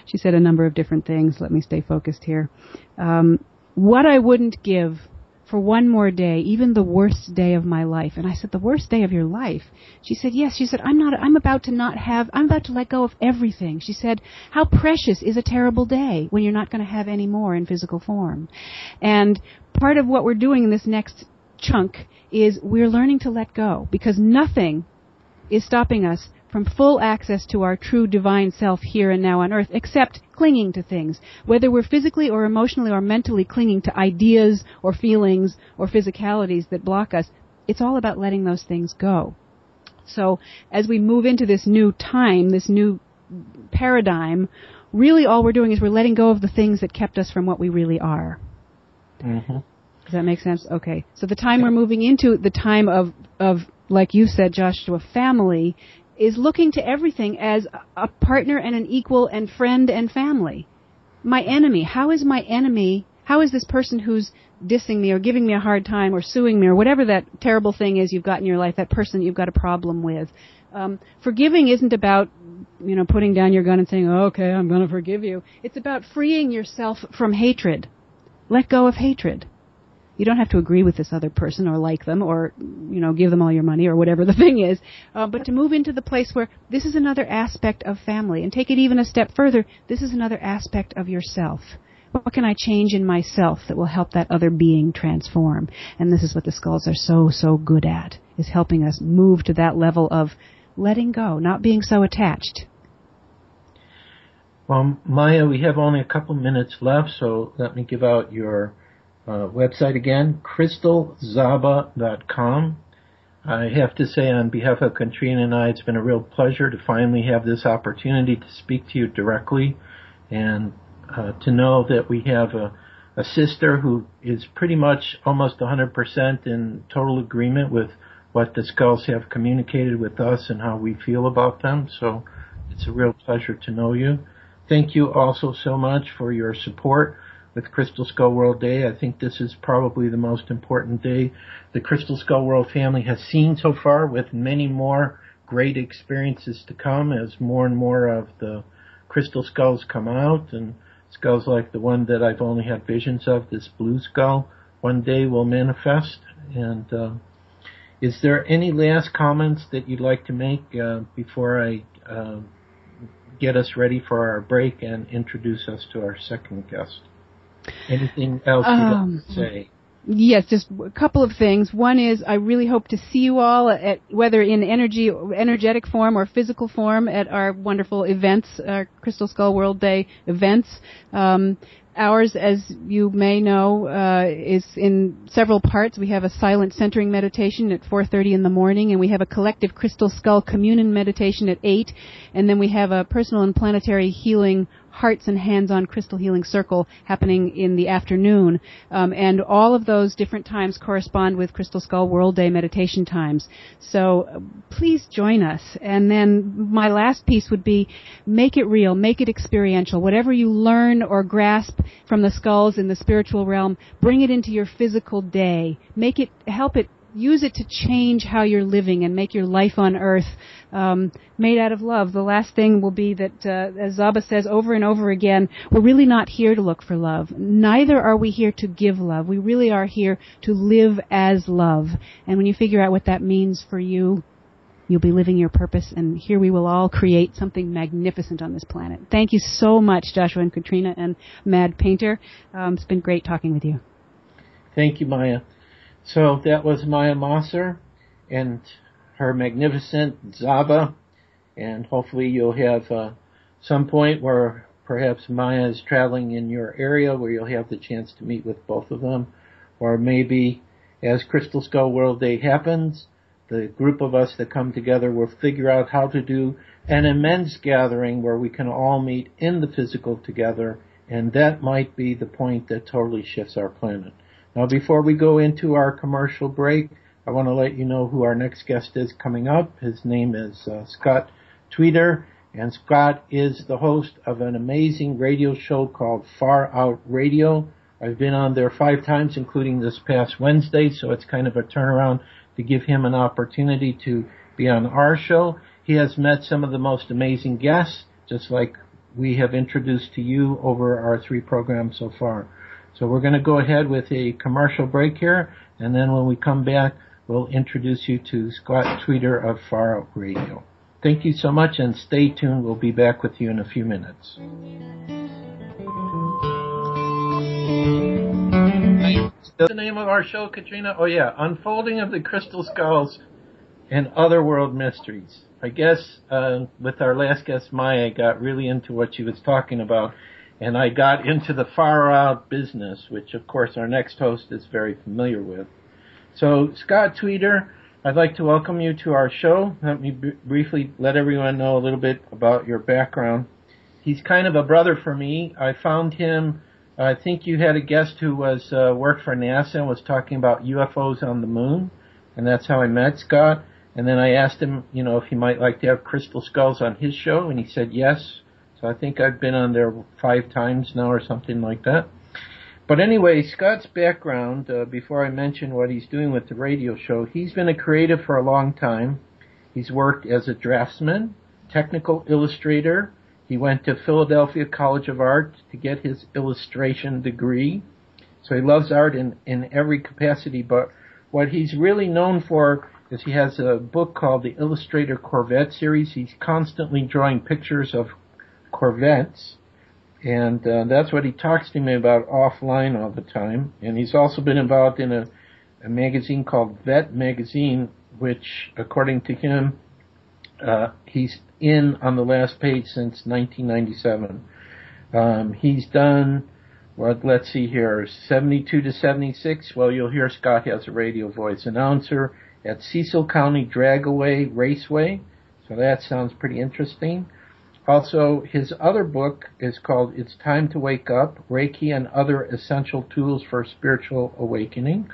she said a number of different things. Let me stay focused here. What I wouldn't give for one more day, even the worst day of my life. And I said, the worst day of your life? She said, yes. She said, I'm about to let go of everything. She said, how precious is a terrible day when you're not going to have any more in physical form? And part of what we're doing in this next chunk is we're learning to let go, because nothing is stopping us from full access to our true divine self here and now on Earth, except clinging to things. Whether we're physically or emotionally or mentally clinging to ideas or feelings or physicalities that block us, it's all about letting those things go. So as we move into this new time, this new paradigm, really all we're doing is we're letting go of the things that kept us from what we really are. Mm-hmm. Does that make sense? Okay. So the time we're moving into, the time of like you said, Joshua, family, is looking to everything as a partner and an equal and friend and family. My enemy, how is this person who's dissing me or giving me a hard time or suing me or whatever that terrible thing is you've got in your life, that person you've got a problem with? Forgiving isn't about, putting down your gun and saying, okay, I'm going to forgive you. It's about freeing yourself from hatred. Let go of hatred. You don't have to agree with this other person or like them or, give them all your money or whatever the thing is. But to move into the place where this is another aspect of family, and take it even a step further, this is another aspect of yourself. What can I change in myself that will help that other being transform? And this is what the skulls are so, so good at, is helping us move to that level of letting go, not being so attached. Well, Maya, we have only a couple minutes left, so let me give out your website again, crystalzaba.com. I have to say on behalf of Katrina and I, it's been a real pleasure to finally have this opportunity to speak to you directly and to know that we have a sister who is pretty much almost 100% in total agreement with what the skulls have communicated with us and how we feel about them. So it's a real pleasure to know you. Thank you also so much for your support with Crystal Skull World Day. I think this is probably the most important day the Crystal Skull World family has seen so far, with many more great experiences to come as more and more of the crystal skulls come out, and skulls like the one that I've only had visions of, this blue skull, one day will manifest. And is there any last comments that you'd like to make before I get us ready for our break and introduce us to our second guest? Anything else you'd like to say? Yes, just a couple of things. One is I really hope to see you all, at whether in energetic form or physical form, at our wonderful events, our Crystal Skull World Day events. Ours, as you may know, is in several parts. We have a silent centering meditation at 4:30 in the morning, and we have a collective Crystal Skull Communion meditation at 8, and then we have a personal and planetary healing hearts and hands-on crystal healing circle happening in the afternoon. And all of those different times correspond with Crystal Skull World Day meditation times. So please join us. And then my last piece would be, make it real, make it experiential. Whatever you learn or grasp from the skulls in the spiritual realm, bring it into your physical day. Make it, help it, use it to change how you're living and make your life on earth made out of love. The last thing will be that, as Zaba says over and over again, we're really not here to look for love. Neither are we here to give love. We really are here to live as love. And when you figure out what that means for you, you'll be living your purpose, and here we will all create something magnificent on this planet. Thank you so much, Joshua and Katrina and Mad Painter. It's been great talking with you. Thank you, Maya. So that was Maya Mosser and her magnificent Zaba, and hopefully you'll have some point where perhaps Maya is traveling in your area where you'll have the chance to meet with both of them, or maybe as Crystal Skull World Day happens, the group of us that come together will figure out how to do an immense gathering where we can all meet in the physical together, and that might be the point that totally shifts our planet. Now, before we go into our commercial break, I want to let you know who our next guest is coming up. His name is Scott Teeters, and Scott is the host of an amazing radio show called Far Out Radio. I've been on there 5 times, including this past Wednesday, so it's kind of a turnaround to give him an opportunity to be on our show. He has met some of the most amazing guests, just like we have introduced to you over our 3 programs so far. So we're going to go ahead with a commercial break here, and then when we come back, we'll introduce you to Scott Teeters of Far Out Radio. Thank you so much, and stay tuned. We'll be back with you in a few minutes. What's the name of our show, Katrina? Oh, yeah, Unfolding of the Crystal Skulls and Otherworld Mysteries. I guess with our last guest, Maya, got really into what she was talking about, and I got into the far out business, which, of course, our next host is very familiar with. So, Scott Teeters, I'd like to welcome you to our show. Let me briefly let everyone know a little bit about your background. He's kind of a brother for me. I found him, I think you had a guest who was worked for NASA and was talking about UFOs on the moon, and that's how I met Scott. And then I asked him, if he might like to have Crystal Skulls on his show, and he said yes. So I think I've been on there 5 times now or something like that. But anyway, Scott's background, before I mention what he's doing with the radio show, he's been a creative for a long time. He's worked as a draftsman, technical illustrator. He went to Philadelphia College of Art to get his illustration degree. So he loves art in every capacity, but what he's really known for is he has a book called the Illustrator Corvette series. He's constantly drawing pictures of Corvettes, And that's what he talks to me about offline all the time. And he's also been involved in a magazine called Vet Magazine, which, according to him, he's in on the last page since 1997. He's done, well, let's see here, 72 to 76. Well, you'll hear Scott has a radio voice. Announcer at Cecil County Dragaway Raceway. So that sounds pretty interesting. Also, his other book is called It's Time to Wake Up, Reiki and Other Essential Tools for Spiritual Awakening.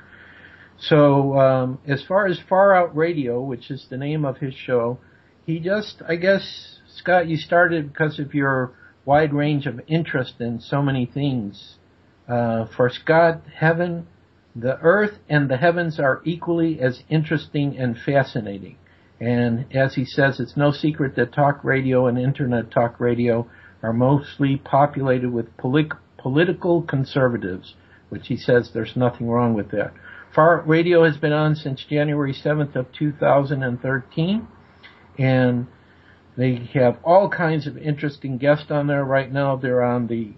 So as far as Far Out Radio, which is the name of his show, he just, I guess, Scott, you started because of your wide range of interest in so many things. For Scott, heaven, the earth and the heavens are equally as interesting and fascinating. And as he says, it's no secret that talk radio and internet talk radio are mostly populated with political conservatives, which he says there's nothing wrong with that. Far Radio has been on since January 7th of 2013, and they have all kinds of interesting guests on there. Right now they're on the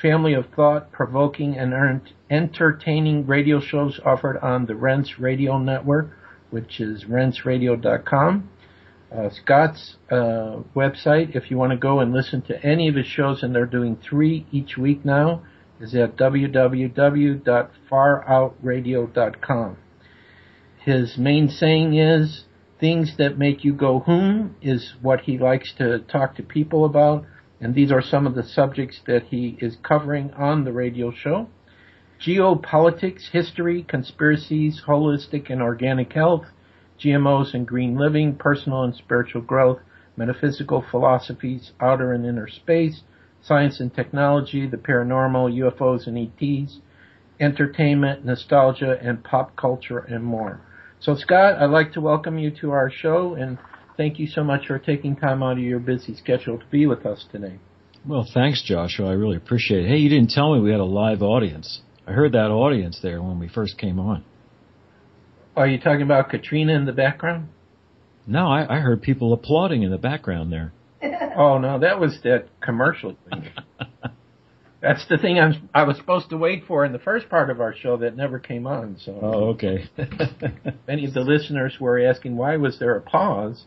family of thought-provoking and entertaining radio shows offered on the Rense Radio Network, which is rensradio.com. Scott's website, if you want to go and listen to any of his shows, and they're doing 3 each week now, is at www.faroutradio.com. His main saying is, things that make you go, is what he likes to talk to people about, and these are some of the subjects that he is covering on the radio show. Geopolitics, history, conspiracies, holistic and organic health, GMOs and green living, personal and spiritual growth, metaphysical philosophies, outer and inner space, science and technology, the paranormal, UFOs and ETs, entertainment, nostalgia, and pop culture, and more. So, Scott, I'd like to welcome you to our show, and thank you so much for taking time out of your busy schedule to be with us today. Well, thanks, Joshua. I really appreciate it. Hey, you didn't tell me we had a live audience. I heard that audience there when we first came on. Are you talking about Katrina in the background? No, I heard people applauding in the background there. Oh, no, that was that commercial thing. That's the thing I was supposed to wait for in the first part of our show that never came on. So, oh, okay. Many of the listeners were asking, why was there a pause?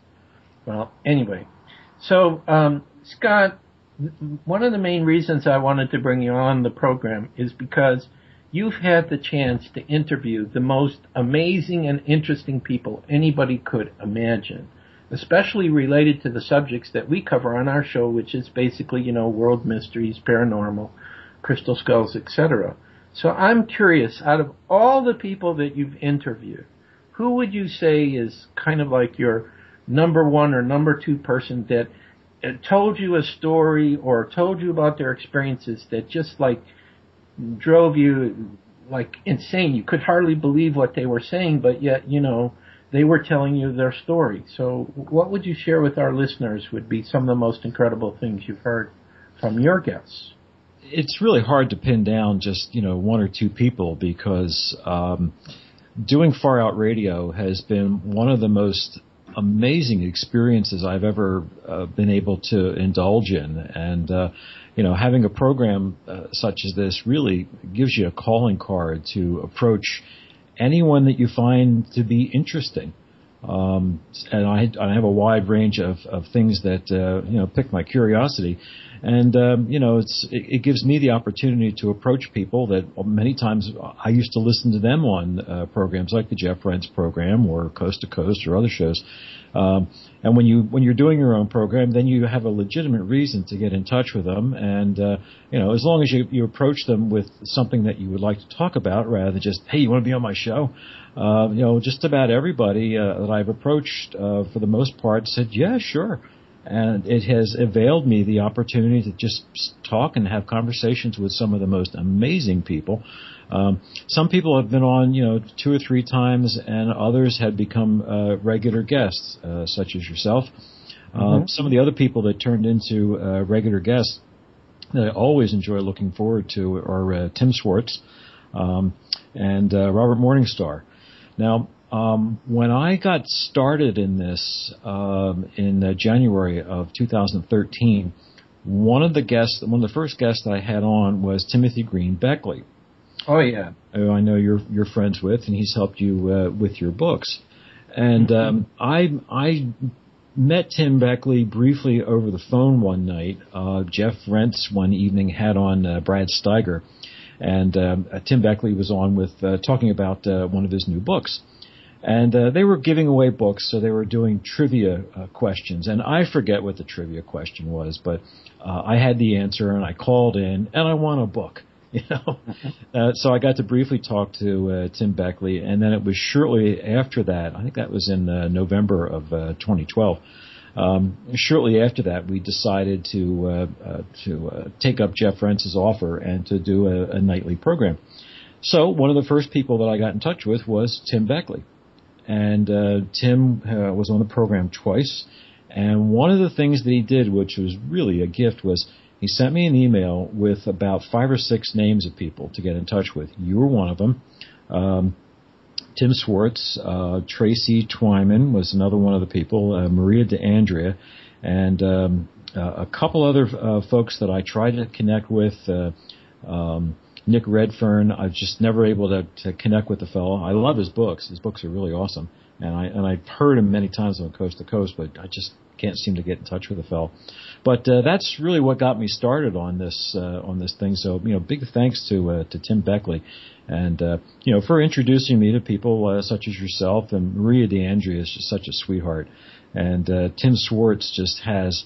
Well, anyway. So, Scott, one of the main reasons I wanted to bring you on the program is because you've had the chance to interview the most amazing and interesting people anybody could imagine, especially related to the subjects that we cover on our show, which is basically, world mysteries, paranormal, crystal skulls, etc. So I'm curious, out of all the people that you've interviewed, who would you say is kind of like your number 1 or number 2 person that told you a story or told you about their experiences that just like drove you like insane? You could hardly believe what they were saying, but yet, they were telling you their story. So what would you share with our listeners would be some of the most incredible things you've heard from your guests? It's really hard to pin down just, 1 or 2 people because doing Far Out Radio has been one of the most amazing experiences I've ever been able to indulge in. And, having a program such as this really gives you a calling card to approach anyone that you find to be interesting. And I have a wide range of things that, pick my curiosity. And, it gives me the opportunity to approach people that many times I used to listen to them on programs like the Jeff Rense program or Coast to Coast or other shows. And when you're doing your own program, then you have a legitimate reason to get in touch with them. And, as long as you approach them with something that you would like to talk about rather than just, hey, you want to be on my show? Just about everybody that I've approached, for the most part, said, yeah, sure. And it has availed me the opportunity to just talk and have conversations with some of the most amazing people. Some people have been on, 2 or 3 times, and others have become regular guests, such as yourself. Some of the other people that turned into regular guests that I always enjoy looking forward to are Tim Swartz and Robert Morningstar. Now, when I got started in this in January of 2013, one of the first guests I had on was Timothy Green Beckley. Oh yeah, who I know you're friends with, and he's helped you with your books. And I met Tim Beckley briefly over the phone one night. Jeff Rentz one evening had on Brad Steiger, and Tim Beckley was on with talking about one of his new books. And they were giving away books, so they were doing trivia questions. And I forget what the trivia question was, but I had the answer, and I called in, and I won a book. So I got to briefly talk to Tim Beckley, and then it was shortly after that, I think that was in November of 2012, shortly after that we decided to take up Jeff Rentz's offer and to do a nightly program. So one of the first people that I got in touch with was Tim Beckley. And Tim was on the program twice, and one of the things that he did, which was really a gift, was he sent me an email with about 5 or 6 names of people to get in touch with. You were one of them. Tim Swartz, Tracy Twyman was another one of the people, Maria DeAndrea, and a couple other folks that I tried to connect with. Nick Redfern, I've just never able to connect with the fellow. I love his books. His books are really awesome. And I've heard him many times on Coast to Coast, but I just can't seem to get in touch with the fellow. But that's really what got me started on this thing. So, big thanks to Tim Beckley, and for introducing me to people such as yourself, and Maria DeAndrea is just such a sweetheart, and Tim Swartz just has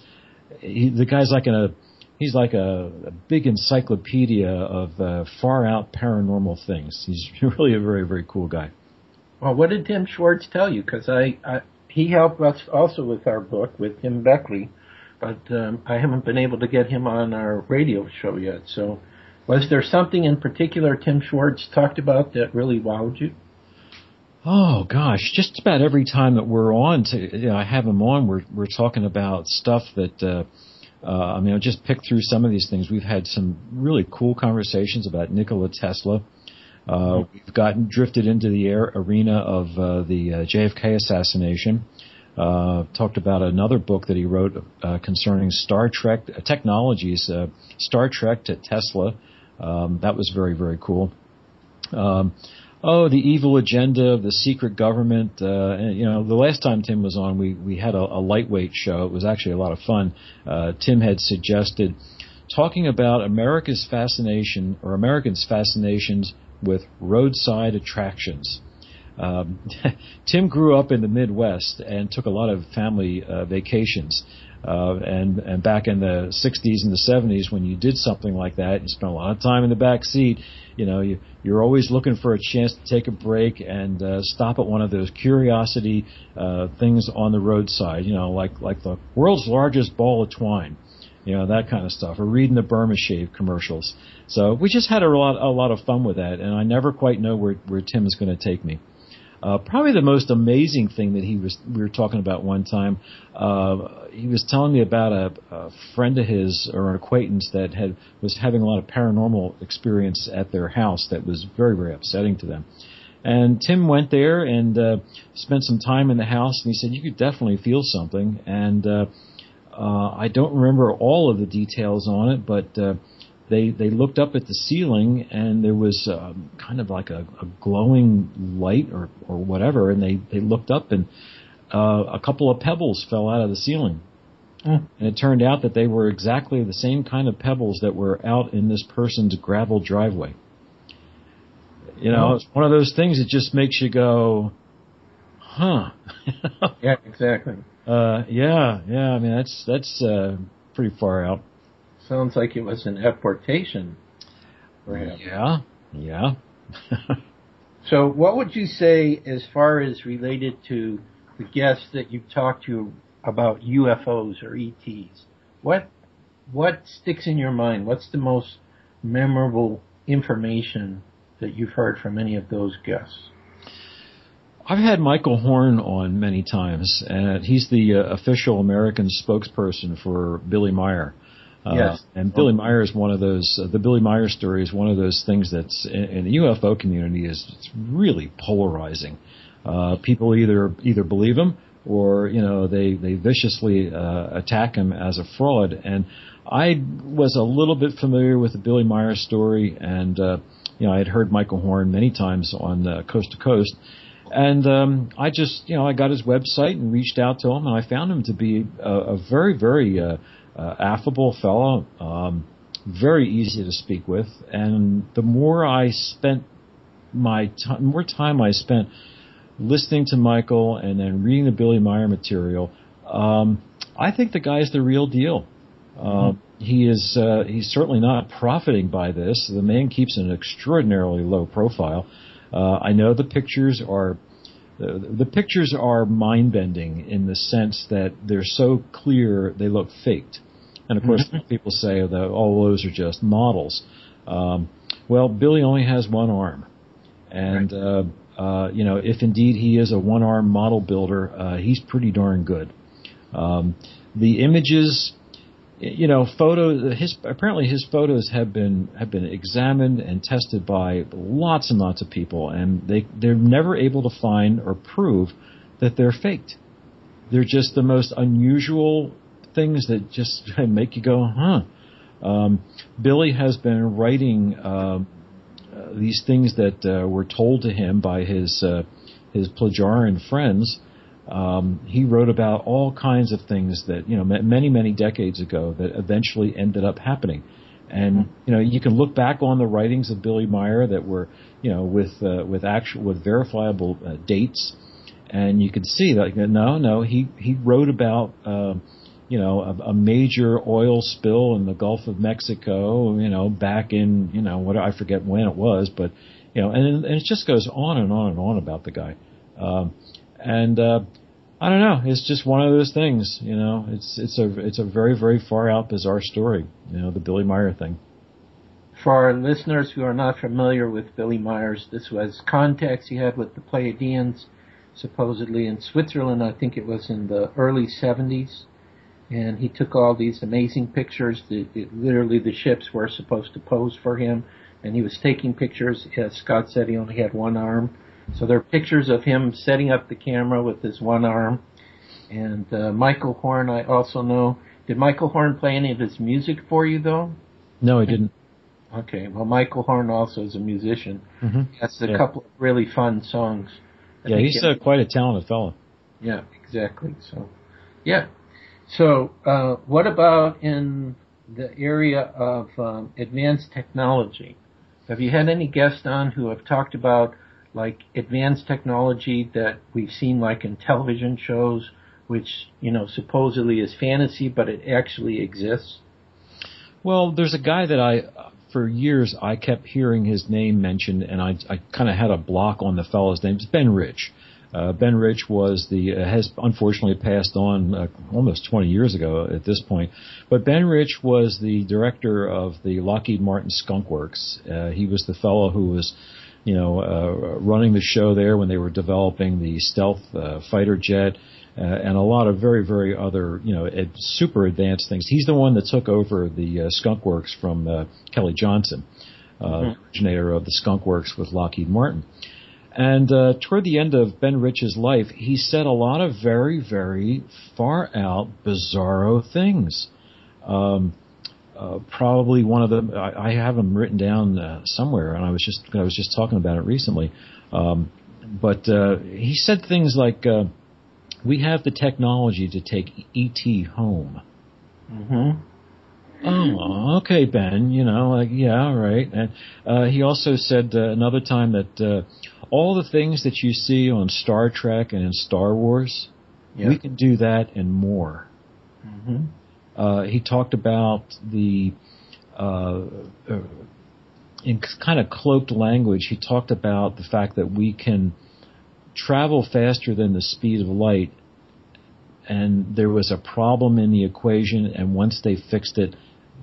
the guy's like he's like a big encyclopedia of far out paranormal things. He's really a very, very cool guy. Well, what did Tim Swartz tell you? Because he helped us also with our book with Tim Beckley, but I haven't been able to get him on our radio show yet. So was there something in particular Tim Swartz talked about that really wowed you? Oh gosh, just about every time that we're on, I have him on, we're talking about stuff that, I just picked through some of these things. We've had some really cool conversations about Nikola Tesla. We've drifted into the arena of the JFK assassination. Talked about another book that he wrote concerning Star Trek technologies, Star Trek to Tesla. That was very, very cool. The evil agenda of the secret government. The last time Tim was on, we had a lightweight show. It was actually a lot of fun. Tim had suggested talking about Americans' fascinations with roadside attractions. Tim grew up in the Midwest and took a lot of family vacations. And back in the 60s and the 70s, when you did something like that, you spent a lot of time in the back seat. You're always looking for a chance to take a break and stop at one of those curiosity things on the roadside. Like the world's largest ball of twine. That kind of stuff, or reading the Burma Shave commercials. So we just had a lot of fun with that, and I never quite know where Tim is going to take me. Probably the most amazing thing that we were talking about one time, he was telling me about a friend of his or an acquaintance that was having a lot of paranormal experience at their house that was very, very upsetting to them. And Tim went there and spent some time in the house, and he said you could definitely feel something. And I don't remember all of the details on it, but they looked up at the ceiling, and there was kind of like a glowing light or whatever, and they looked up, and a couple of pebbles fell out of the ceiling. And it turned out that they were exactly the same kind of pebbles that were out in this person's gravel driveway. It's one of those things that just makes you go, huh. Yeah, exactly. Yeah. That's pretty far out. Sounds like it was an importation, perhaps. Yeah. So what would you say as far as related to the guests that you've talked to about UFOs or ETs? What sticks in your mind? What's the most memorable information that you've heard from any of those guests? I've had Michael Horn on many times, and he's the official American spokesperson for Billy Meyer. Yes. And Billy Meyer is one of those, the Billy Meyer story is one of those things that's in the UFO community it's really polarizing. People either believe him or, they viciously attack him as a fraud. And I was a little bit familiar with the Billy Meyer story, and I had heard Michael Horn many times on Coast to Coast, and I just I got his website and reached out to him, and I found him to be a very, very affable fellow, very easy to speak with, and the more I spent more time I spent listening to Michael and then reading the Billy Meyer material, I think the guy's the real deal. He's certainly not profiting by this. The man keeps an extraordinarily low profile. I know the pictures are mind-bending in the sense that they're so clear they look faked. And of course, people say that all those are just models. Well, Billy only has one arm, and if indeed he is a one-arm model builder, he's pretty darn good. The images, apparently his photos have been examined and tested by lots and lots of people, and they're never able to find or prove that they're faked. They're just the most unusual things that just make you go, huh. Billy has been writing these things that were told to him by his Plejarian friends. He wrote about all kinds of things that many, many decades ago that eventually ended up happening. And you can look back on the writings of Billy Meyer that were with verifiable dates, and you can see that he wrote about a major oil spill in the Gulf of Mexico, back in, I forget when it was, but, and it just goes on and on and on about the guy. I don't know, it's just one of those things, it's a very, very far out bizarre story, the Billy Meyer thing. For our listeners who are not familiar with Billy Myers, this was contacts he had with the Pleiadians, supposedly in Switzerland. I think it was in the early 70s. And he took all these amazing pictures. Literally, the ships were supposed to pose for him, and he was taking pictures. As Scott said, he only had one arm. So there are pictures of him setting up the camera with his one arm. And Michael Horn, I also know. Did Michael Horn play any of his music for you, though? No, he didn't. Okay. Well, Michael Horn also is a musician. Mm-hmm. He has a couple of really fun songs. He's quite a talented fellow. Yeah, exactly. So, yeah. So, what about in the area of advanced technology? Have you had any guests on who have talked about, like, advanced technology that we've seen, like, in television shows, which, supposedly is fantasy, but it actually exists? Well, there's a guy that for years, I kept hearing his name mentioned, and I kind of had a block on the fellow's name. It's Ben Rich. Ben Rich has unfortunately passed on almost 20 years ago at this point. But Ben Rich was the director of the Lockheed Martin Skunk Works. He was the fellow who was, running the show there when they were developing the stealth fighter jet and a lot of very, very other, super advanced things. He's the one that took over the Skunk Works from Kelly Johnson, originator of the Skunk Works with Lockheed Martin. And toward the end of Ben Rich's life, he said a lot of very, very far out, bizarro things. Probably one of them, I have them written down somewhere, and I was just talking about it recently. But he said things like, "We have the technology to take E.T. home." Mm-hmm. Oh, okay, Ben. Yeah, right. And he also said another time that all the things that you see on Star Trek and in Star Wars, we can do that and more. Mm-hmm. He talked about in kind of cloaked language, he talked about the fact that we can travel faster than the speed of light, and there was a problem in the equation, and once they fixed it,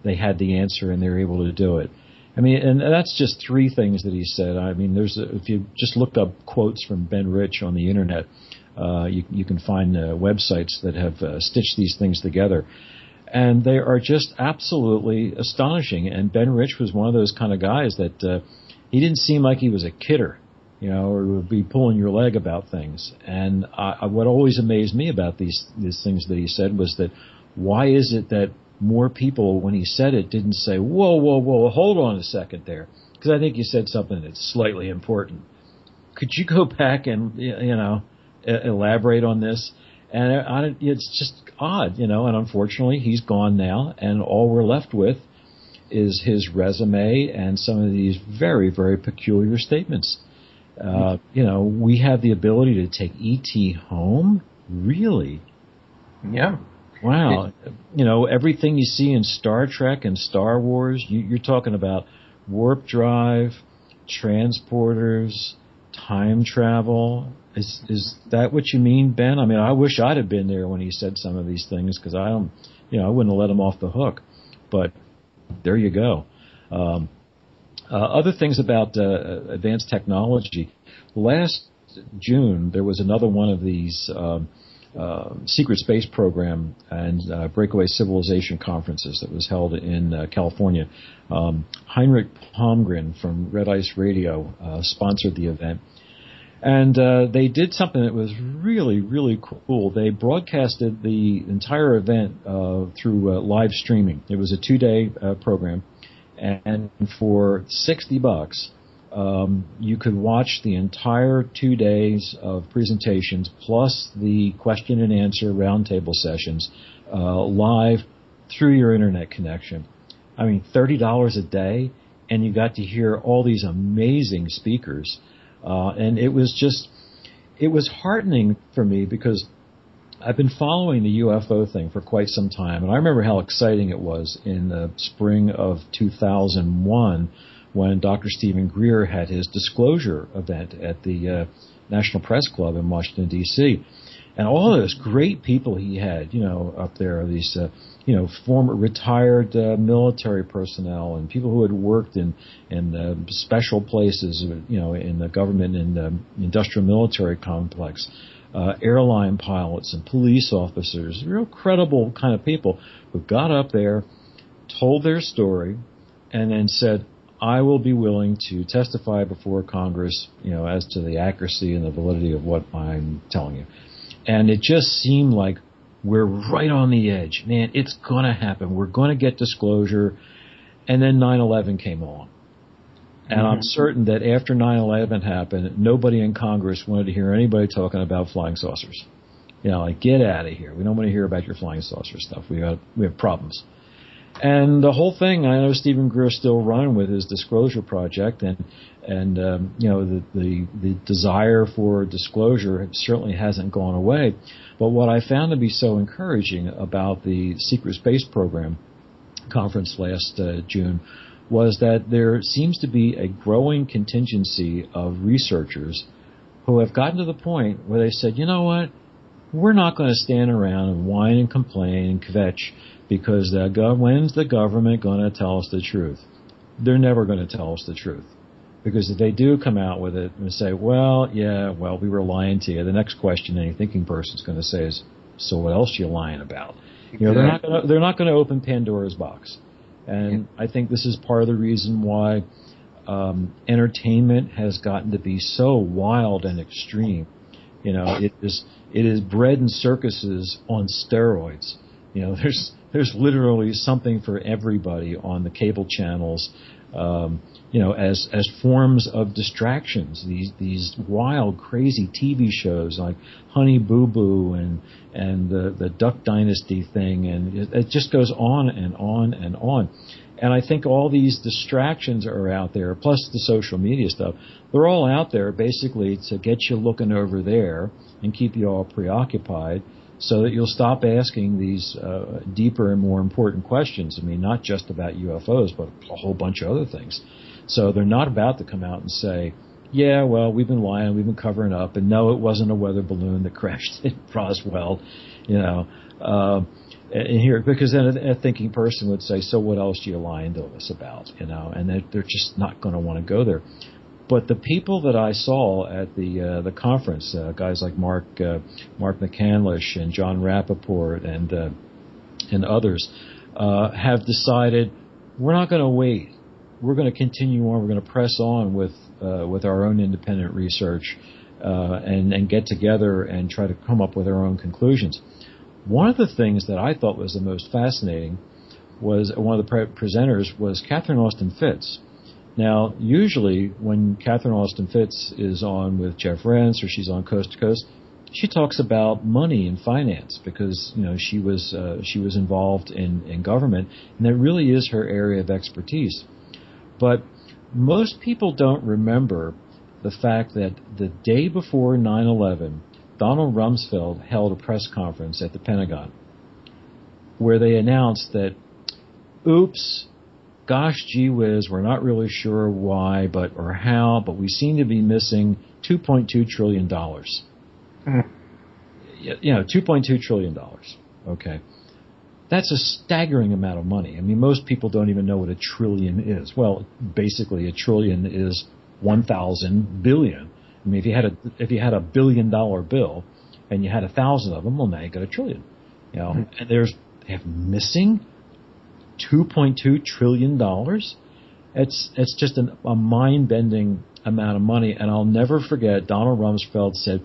they had the answer and they were able to do it. I mean, and that's just three things that he said. I mean, if you just look up quotes from Ben Rich on the internet, you can find websites that have stitched these things together. And they are just absolutely astonishing. And Ben Rich was one of those kind of guys that he didn't seem like he was a kidder, or would be pulling your leg about things. And what always amazed me about these things that he said was that why is it that more people, when he said it, didn't say, whoa, hold on a second there, because I think you said something that's slightly important. Could you go back and, elaborate on this? And it's just odd, and unfortunately he's gone now, and all we're left with is his resume and some of these very, very peculiar statements. We have the ability to take E.T. home? Really? Yeah. Wow. Everything you see in Star Trek and Star Wars, you're talking about warp drive, transporters, time travel. Is that what you mean, Ben? I mean, I wish I'd have been there when he said some of these things, because I wouldn't have let him off the hook. But there you go. Other things about advanced technology. Last June, there was another one of these secret space program and breakaway civilization conferences that was held in California. Heinrich Palmgren from Red Ice Radio sponsored the event. And they did something that was really, really cool. They broadcasted the entire event through live streaming. It was a 2-day program. And for $60, you could watch the entire 2 days of presentations plus the question and answer roundtable sessions live through your internet connection. I mean, $30 a day, and you got to hear all these amazing speakers. And it was heartening for me, because I've been following the UFO thing for quite some time, and I remember how exciting it was in the spring of 2001 when Dr. Stephen Greer had his disclosure event at the National Press Club in Washington, D.C. And all those great people he had, up there, these, former retired military personnel and people who had worked in special places, in the government and industrial military complex, airline pilots and police officers, real credible kind of people who got up there, told their story, and then said, I will be willing to testify before Congress, as to the accuracy and the validity of what I'm telling you. And it just seemed like we're right on the edge. Man, it's going to happen. We're going to get disclosure. And then 9/11 came along. And I'm certain that after 9/11 happened, nobody in Congress wanted to hear anybody talking about flying saucers. Get out of here. We don't want to hear about your flying saucer stuff. We have problems. And the whole thing, I know Stephen Greer's still running with his disclosure project, and the desire for disclosure certainly hasn't gone away. But what I found to be so encouraging about the Secret Space Program conference last June was that there seems to be a growing contingency of researchers who have gotten to the point where they said, you know what, we're not going to stand around and whine and complain and kvetch because when's the government going to tell us the truth? They're never going to tell us the truth. Because if they do come out with it and say, we were lying to you, the next question any thinking person's going to say is, so what else are you lying about? Exactly. They're not going to open Pandora's box. And I think this is part of the reason why entertainment has gotten to be so wild and extreme. It is bread and circuses on steroids. There's literally something for everybody on the cable channels, as forms of distractions. These wild, crazy TV shows like Honey Boo Boo and the Duck Dynasty thing, and it just goes on and on and on. And I think all these distractions are out there, plus the social media stuff. They're all out there basically to get you looking over there and keep you all preoccupied, so that you'll stop asking these deeper and more important questions. I mean, not just about UFOs, but a whole bunch of other things. So they're not about to come out and say, yeah, well, we've been lying, we've been covering up, and no, it wasn't a weather balloon that crashed in Roswell, and here, because then a thinking person would say, so what else are you lying to us about, and they're just not going to want to go there. But the people that I saw at the conference, guys like Mark McCandlish and John Rappaport and others, have decided we're not going to wait. We're going to continue on. We're going to press on with our own independent research and get together and try to come up with our own conclusions. One of the things that I thought was the most fascinating was one of the presenters was Catherine Austin Fitts. Now, usually when Catherine Austin Fitts is on with Jeff Rense or she's on Coast to Coast, she talks about money and finance because she was involved in government, and that really is her area of expertise. But most people don't remember the fact that the day before 9/11, Donald Rumsfeld held a press conference at the Pentagon where they announced that, oops, gosh gee whiz, we're not really sure why or how, but we seem to be missing $2.2 trillion. $2.2 trillion. Okay. That's a staggering amount of money. I mean, most people don't even know what a trillion is. Well, basically, a trillion is 1,000 billion. I mean, if you had a $1 billion bill and you had 1,000 of them, well, now you got a trillion. And they have missing $2.2 trillion. It's just a mind-bending amount of money. And I'll never forget Donald Rumsfeld said,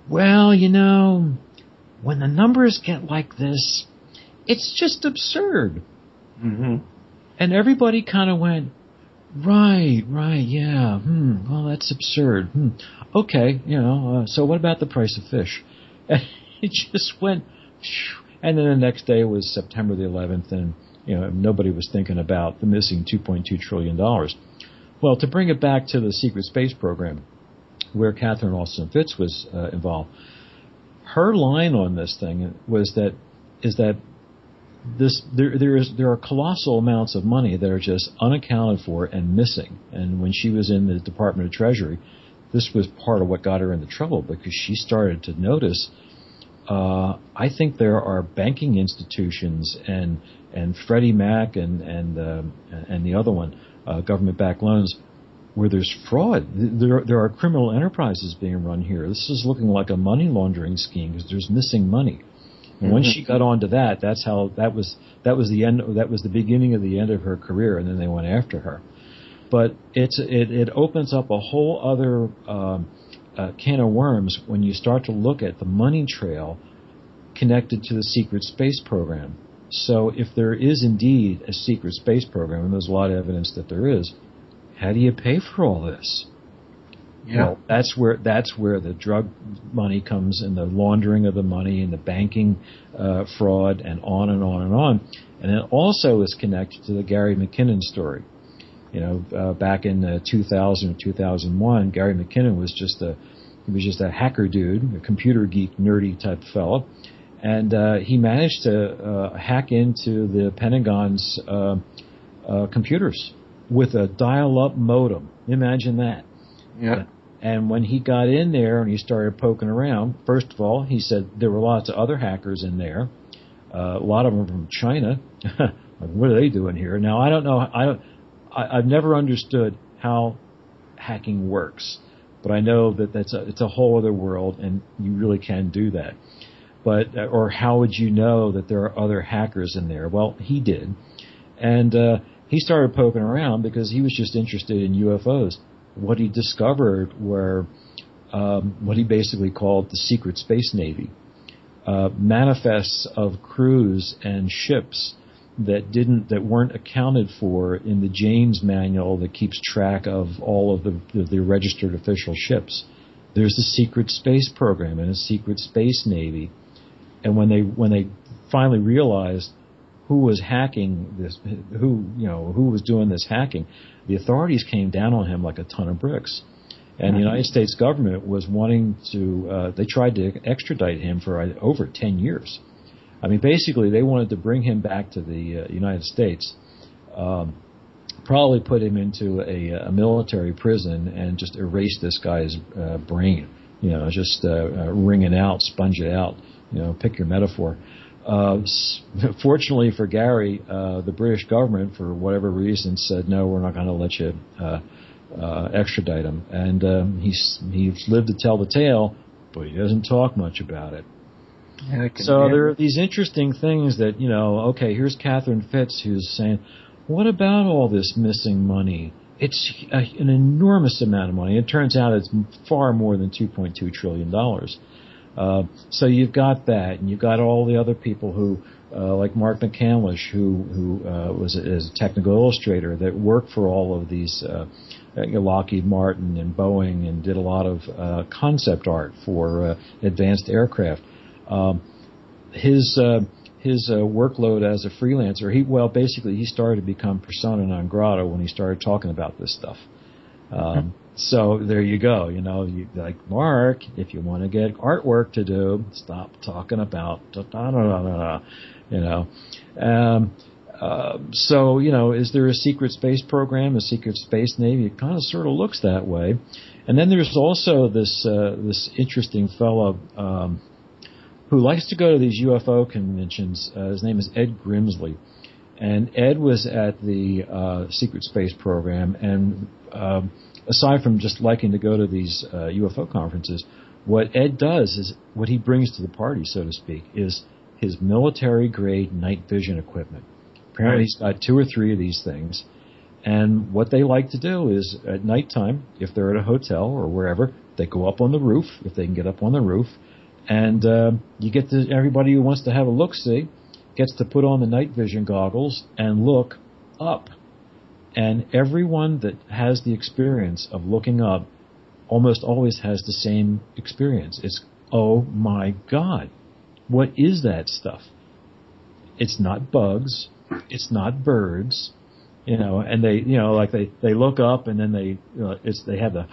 well, when the numbers get like this, it's just absurd. Mm-hmm. And everybody kind of went, right, yeah, well, that's absurd. Okay, so what about the price of fish? And it just went, and then the next day was September the 11th, and nobody was thinking about the missing $2.2 trillion. Well, to bring it back to the secret space program, where Catherine Austin Fitts was involved, her line on this thing is that there are colossal amounts of money that are just unaccounted for and missing. And when she was in the Department of Treasury, this was part of what got her into trouble because she started to notice. I think there are banking institutions and Freddie Mac and the other one, government-backed loans, where there's fraud. There are criminal enterprises being run here. This is looking like a money laundering scheme because there's missing money. And once she got onto that, that was the end. That was the beginning of the end of her career, and then they went after her. But it opens up a whole other can of worms when you start to look at the money trail connected to the secret space program. So if there is indeed a secret space program, and there's a lot of evidence that there is, how do you pay for all this? Yeah. Well, that's where the drug money comes, and the laundering of the money, and the banking fraud, and on and on and on. And it also is connected to the Gary McKinnon story. Back in 2000 or 2001, Gary McKinnon was just a hacker dude, a computer geek, nerdy type fellow, and he managed to hack into the Pentagon's computers with a dial-up modem. Imagine that. Yeah. And when he got in there and he started poking around, first of all, he said there were lots of other hackers in there. A lot of them from China. What are they doing here? Now, I don't know. I've never understood how hacking works, but I know that it's a whole other world, and you really can do that. Or how would you know that there are other hackers in there? Well, he did, and he started poking around because he was just interested in UFOs. What he discovered were what he basically called the secret space navy, manifests of crews and ships that weren't accounted for in the Jane's manual that keeps track of all of the registered official ships. There's a secret space program and a secret space navy, and when they finally realized who was hacking this, who was doing this hacking, the authorities came down on him like a ton of bricks. And the United States government was wanting to, they tried to extradite him for over 10 years. I mean, basically, they wanted to bring him back to the United States, probably put him into a military prison and just erase this guy's brain, just wring it out, sponge it out, pick your metaphor. Fortunately for Gary, the British government, for whatever reason, said, no, we're not going to let you extradite him. And he's lived to tell the tale, but he doesn't talk much about it. So there are these interesting things that, okay, here's Catherine Fitts who's saying, what about all this missing money? It's an enormous amount of money. It turns out it's far more than $2.2 trillion. So you've got that, and you've got all the other people who like Mark McCandlish, who was a technical illustrator that worked for all of these Lockheed Martin and Boeing, and did a lot of concept art for advanced aircraft. His workload as a freelancer, he started to become persona non grata when he started talking about this stuff. So there you go. Like, Mark, if you want to get artwork to do, stop talking about So, is there a secret space program, a secret space navy? It kind of sort of looks that way. And then there's also this interesting fellow who likes to go to these UFO conventions. His name is Ed Grimsley. And Ed was at the secret space program, and aside from just liking to go to these UFO conferences, what Ed does is, what he brings to the party, so to speak, is his military-grade night vision equipment. Apparently he's got 2 or 3 of these things, and what they like to do is, at nighttime, if they're at a hotel or wherever, they go up on the roof, if they can get up on the roof, and you get everybody who wants to have a look-see gets to put on the night vision goggles and look up. And everyone that has the experience of looking up almost always has the same experience. It's, oh my God, what is that stuff? It's not bugs. It's not birds. And they look up, and then they have the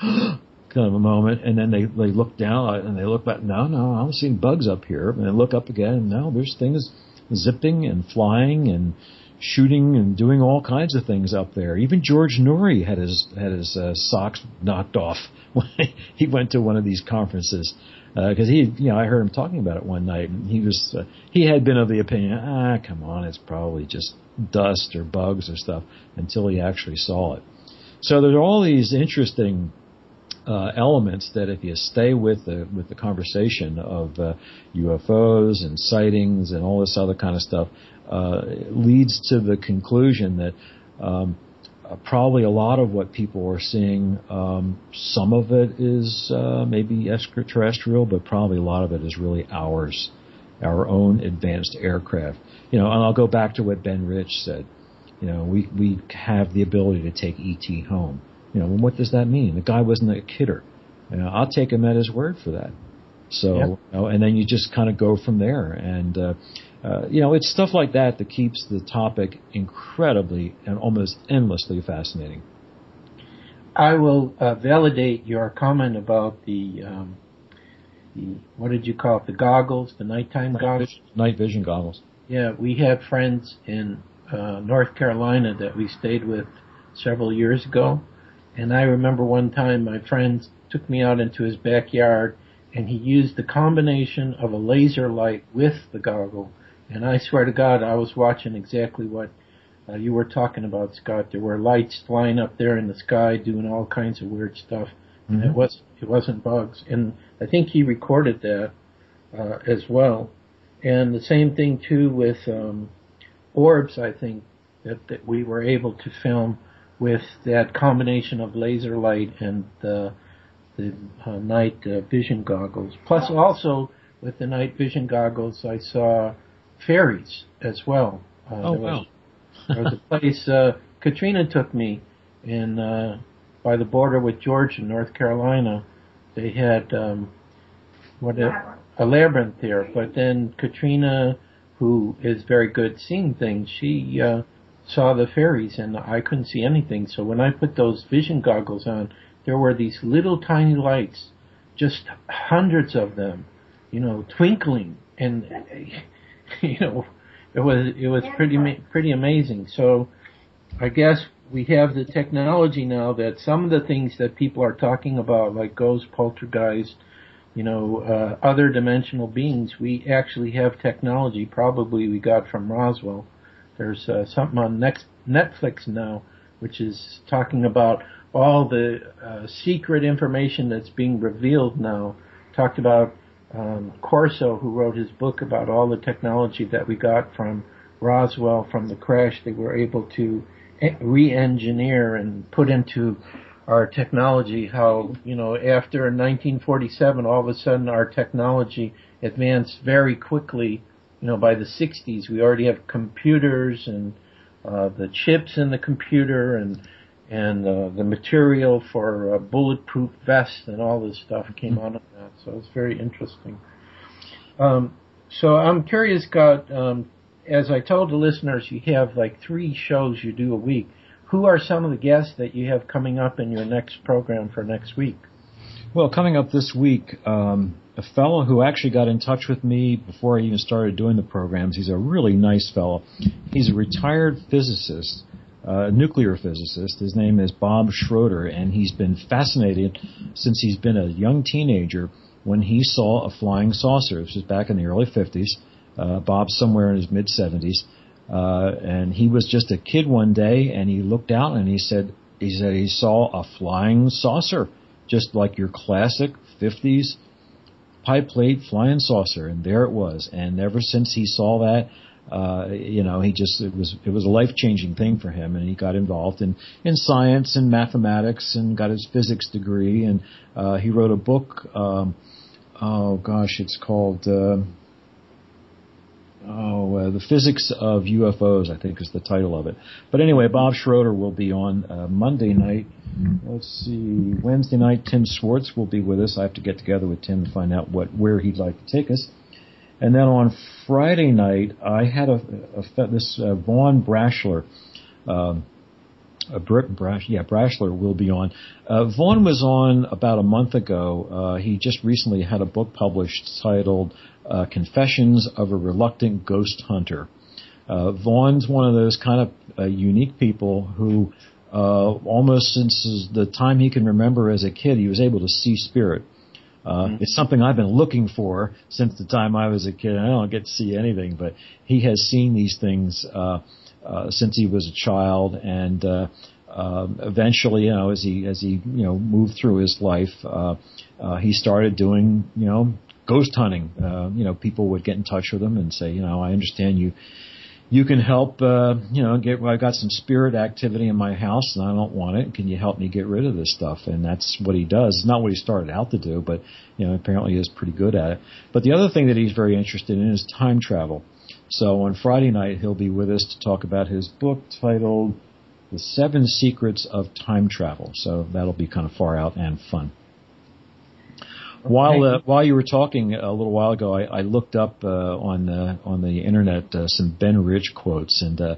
kind of a moment, and then they look down and they look back. No, I'm seeing bugs up here. And they look up again, and no, there's things zipping and flying and shooting and doing all kinds of things up there. Even George Norrie had his socks knocked off when he went to one of these conferences, because I heard him talking about it one night, and he had been of the opinion, come on, it's probably just dust or bugs or stuff, until he actually saw it. So there are all these interesting elements that, if you stay with the conversation of UFOs and sightings and all this other kind of stuff, leads to the conclusion that probably a lot of what people are seeing, some of it is maybe extraterrestrial, but probably a lot of it is really ours, our own advanced aircraft. And I'll go back to what Ben Rich said. We have the ability to take ET home. What does that mean? The guy wasn't a kidder. I'll take him at his word for that. So, and then you just kind of go from there. And, it's stuff like that that keeps the topic incredibly and almost endlessly fascinating. I will validate your comment about the what did you call it? The goggles, the nighttime goggles? Night vision goggles. Yeah, we had friends in North Carolina that we stayed with several years ago. And I remember one time my friend took me out into his backyard, and he used the combination of a laser light with the goggle. And I swear to God, I was watching exactly what you were talking about, Scott. There were lights flying up there in the sky doing all kinds of weird stuff. Mm-hmm. And it wasn't bugs. And I think he recorded that as well. And the same thing, too, with orbs, I think, that we were able to film with that combination of laser light and the night vision goggles. Plus, also, with the night vision goggles, I saw fairies as well. Wow. There was a place, Katrina took me in by the border with Georgia, North Carolina. They had a labyrinth there. But then Katrina, who is very good seeing things, she saw the fairies, and I couldn't see anything. So when I put those vision goggles on, there were these little tiny lights, just hundreds of them, twinkling, and it was pretty amazing. So I guess we have the technology now that some of the things that people are talking about, like ghost, poltergeist, other dimensional beings, we actually have technology. Probably we got from Roswell. There's something on Netflix now, which is talking about all the secret information that's being revealed now. Talked about Corso, who wrote his book about all the technology that we got from Roswell, from the crash. They were able to re-engineer and put into our technology how, after 1947, all of a sudden our technology advanced very quickly by the 60s, we already have computers and the chips in the computer and the material for bulletproof vests and all this stuff came out of that. So it's very interesting. So I'm curious, Scott, as I told the listeners, you have like 3 shows you do a week. Who are some of the guests that you have coming up in your next program for next week? Well, coming up this week, a fellow who actually got in touch with me before I even started doing the programs. He's a really nice fellow. He's a retired physicist, nuclear physicist. His name is Bob Schroeder, and he's been fascinated since he's been a young teenager when he saw a flying saucer. This was back in the early 50s. Bob's somewhere in his mid-70s. And he was just a kid one day, and he looked out and he said he saw a flying saucer, just like your classic 50s pie plate flying saucer, and there it was. And ever since he saw that, it was a life-changing thing for him, and he got involved in science and mathematics and got his physics degree, and he wrote a book. It's called The Physics of UFOs, I think is the title of it. But anyway, Bob Schroeder will be on Monday night. Let's see, Wednesday night, Tim Swartz will be with us. I have to get together with Tim to find out where he'd like to take us. And then on Friday night, I had this Vaughn Brashler. Brashler will be on. Vaughn was on about a month ago. He just recently had a book published titled Confessions of a Reluctant Ghost Hunter. Vaughn's one of those kind of unique people who almost since the time he can remember as a kid, he was able to see spirit. It's something I've been looking for since the time I was a kid. I don't get to see anything, but he has seen these things since he was a child, and eventually, as he moved through his life, he started doing ghost hunting. People would get in touch with him and say, I understand you can help. I've got some spirit activity in my house and I don't want it. Can you help me get rid of this stuff? And that's what he does. It's not what he started out to do, but apparently he is pretty good at it. But the other thing that he's very interested in is time travel. So on Friday night, he'll be with us to talk about his book titled The 7 Secrets of Time Travel. So that'll be kind of far out and fun. Okay. While you were talking a little while ago, I looked up on the internet some Ben Rich quotes, and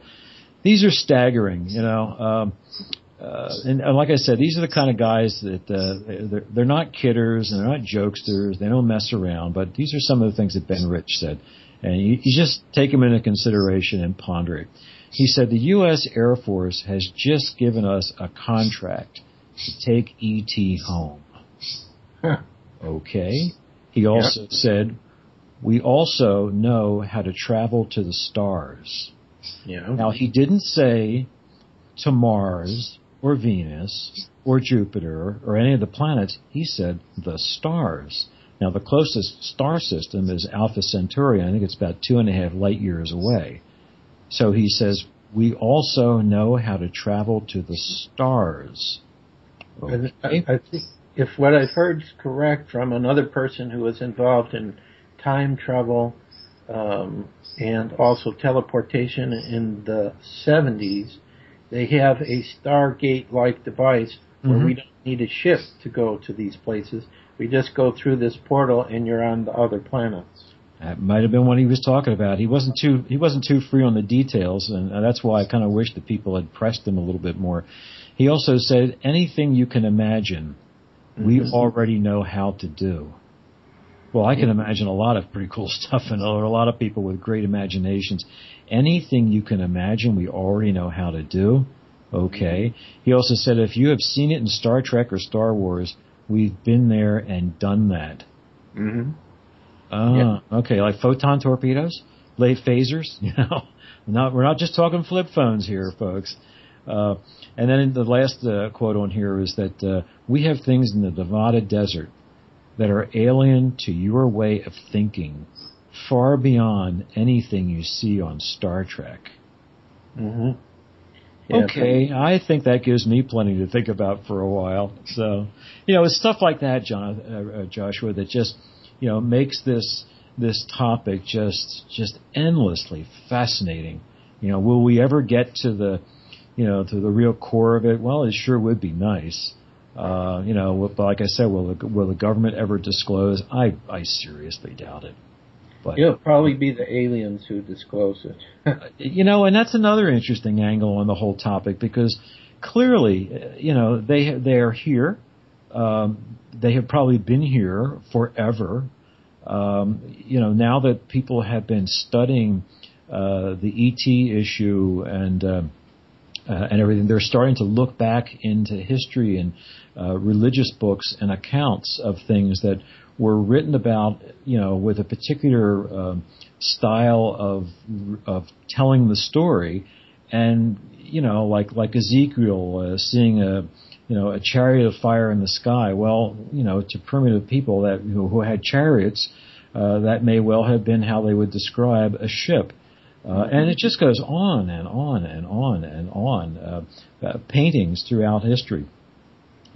these are staggering. And like I said, these are the kind of guys that they're not kidders and they're not jokesters. They don't mess around. But these are some of the things that Ben Rich said. And you just take them into consideration and ponder it. He said, the U.S. Air Force has just given us a contract to take E.T. home. Huh. Okay. He also said, we also know how to travel to the stars. Yeah. Now, he didn't say to Mars or Venus or Jupiter or any of the planets. He said the stars. Now, the closest star system is Alpha Centauri. I think it's about 2.5 light years away. So he says, we also know how to travel to the stars. Okay. I think if what I've heard is correct from another person who was involved in time travel and also teleportation in the 70s, they have a Stargate-like device where we don't need a ship to go to these places. We just go through this portal and you're on the other planets. That might have been what he was talking about. He wasn't too free on the details, and that's why I kind of wish that people had pressed him a little bit more. He also said, anything you can imagine, we already know how to do. Well, I can imagine a lot of pretty cool stuff, and there are a lot of people with great imaginations. Anything you can imagine, we already know how to do. Okay. He also said, if you have seen it in Star Trek or Star Wars, we've been there and done that. Okay, like photon torpedoes, lay phasers. We're not just talking flip phones here, folks. And then the last quote on here is that we have things in the Nevada desert that are alien to your way of thinking, far beyond anything you see on Star Trek. Okay, I think that gives me plenty to think about for a while. So, it's stuff like that, Joshua, that just, makes this this topic just endlessly fascinating. Will we ever get to the real core of it? Well, it sure would be nice. But like I said, will the government ever disclose? I seriously doubt it. But it'll probably be the aliens who disclose it. And that's another interesting angle on the whole topic, because clearly, they are here. They have probably been here forever. Now that people have been studying the ET issue and everything, they're starting to look back into history and religious books and accounts of things that were written about, with a particular style of telling the story, and like Ezekiel seeing a chariot of fire in the sky. Well, to primitive people that who had chariots, that may well have been how they would describe a ship. And it just goes on and on and on and on. Paintings throughout history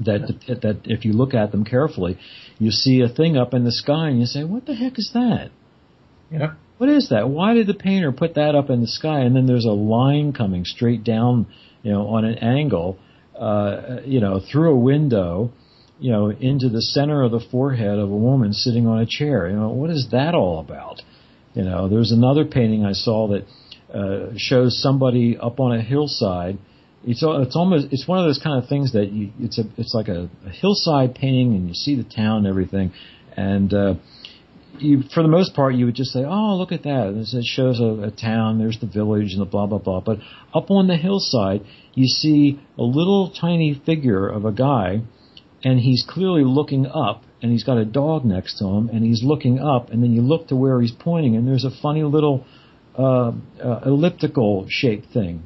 that if you look at them carefully, you see a thing up in the sky and you say, what the heck is that? Yeah. What is that? Why did the painter put that up in the sky? And then there's a line coming straight down, on an angle, through a window, into the center of the forehead of a woman sitting on a chair. What is that all about? There's another painting I saw that shows somebody up on a hillside. It's one of those kind of things that it's like a hillside painting, and you see the town and everything, and for the most part you would just say, oh, look at that. It shows a town. There's the village and the blah blah blah. But up on the hillside, you see a little tiny figure of a guy, and he's clearly looking up, and he's got a dog next to him, and he's looking up, and then you look to where he's pointing, and there's a funny little elliptical shaped thing.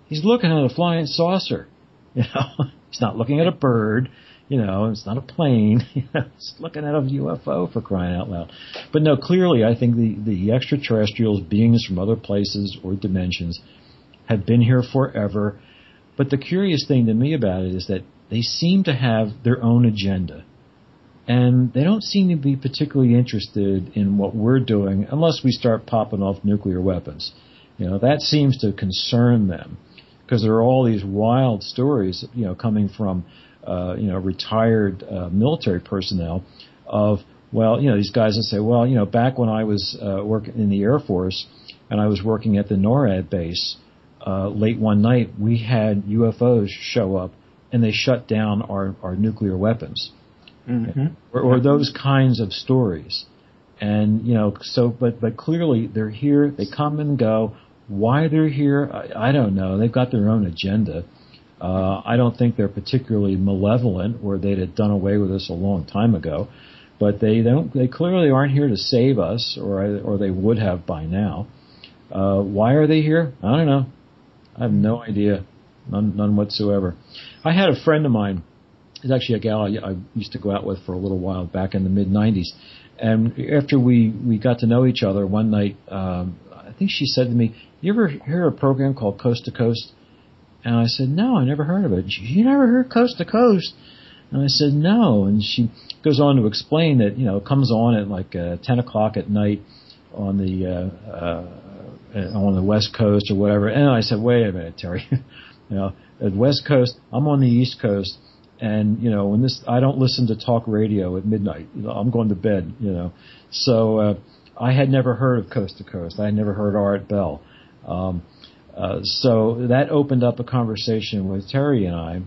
He's looking at a flying saucer. He's not looking at a bird. It's not a plane. He's looking at a UFO, for crying out loud. But no, clearly, I think the extraterrestrials, beings from other places or dimensions, have been here forever. But the curious thing to me about it is that they seem to have their own agenda. And they don't seem to be particularly interested in what we're doing unless we start popping off nuclear weapons. That seems to concern them, because there are all these wild stories, coming from, retired military personnel of, these guys that say, back when I was working in the Air Force and I was working at the NORAD base, late one night we had UFOs show up and they shut down our nuclear weapons. Mm-hmm. Or those kinds of stories. And, but clearly they're here, they come and go. Why they're here, I don't know. They've got their own agenda. I don't think they're particularly malevolent, or they'd have done away with us a long time ago. But they clearly aren't here to save us, or they would have by now. Why are they here? I don't know. I have no idea. None whatsoever. I had a friend of mine. It's actually a gal I used to go out with for a little while back in the mid-'90s. And after we got to know each other one night, I think she said to me, you ever hear a program called Coast to Coast? And I said, no, I never heard of it. You never heard Coast to Coast? And I said, no. And she goes on to explain that, it comes on at like 10 o'clock at night on the West Coast or whatever. And I said, wait a minute, Terry. At West Coast, I'm on the East Coast. And, I don't listen to talk radio at midnight. I'm going to bed, So, I had never heard of Coast to Coast. I had never heard Art Bell. So that opened up a conversation with Terry and I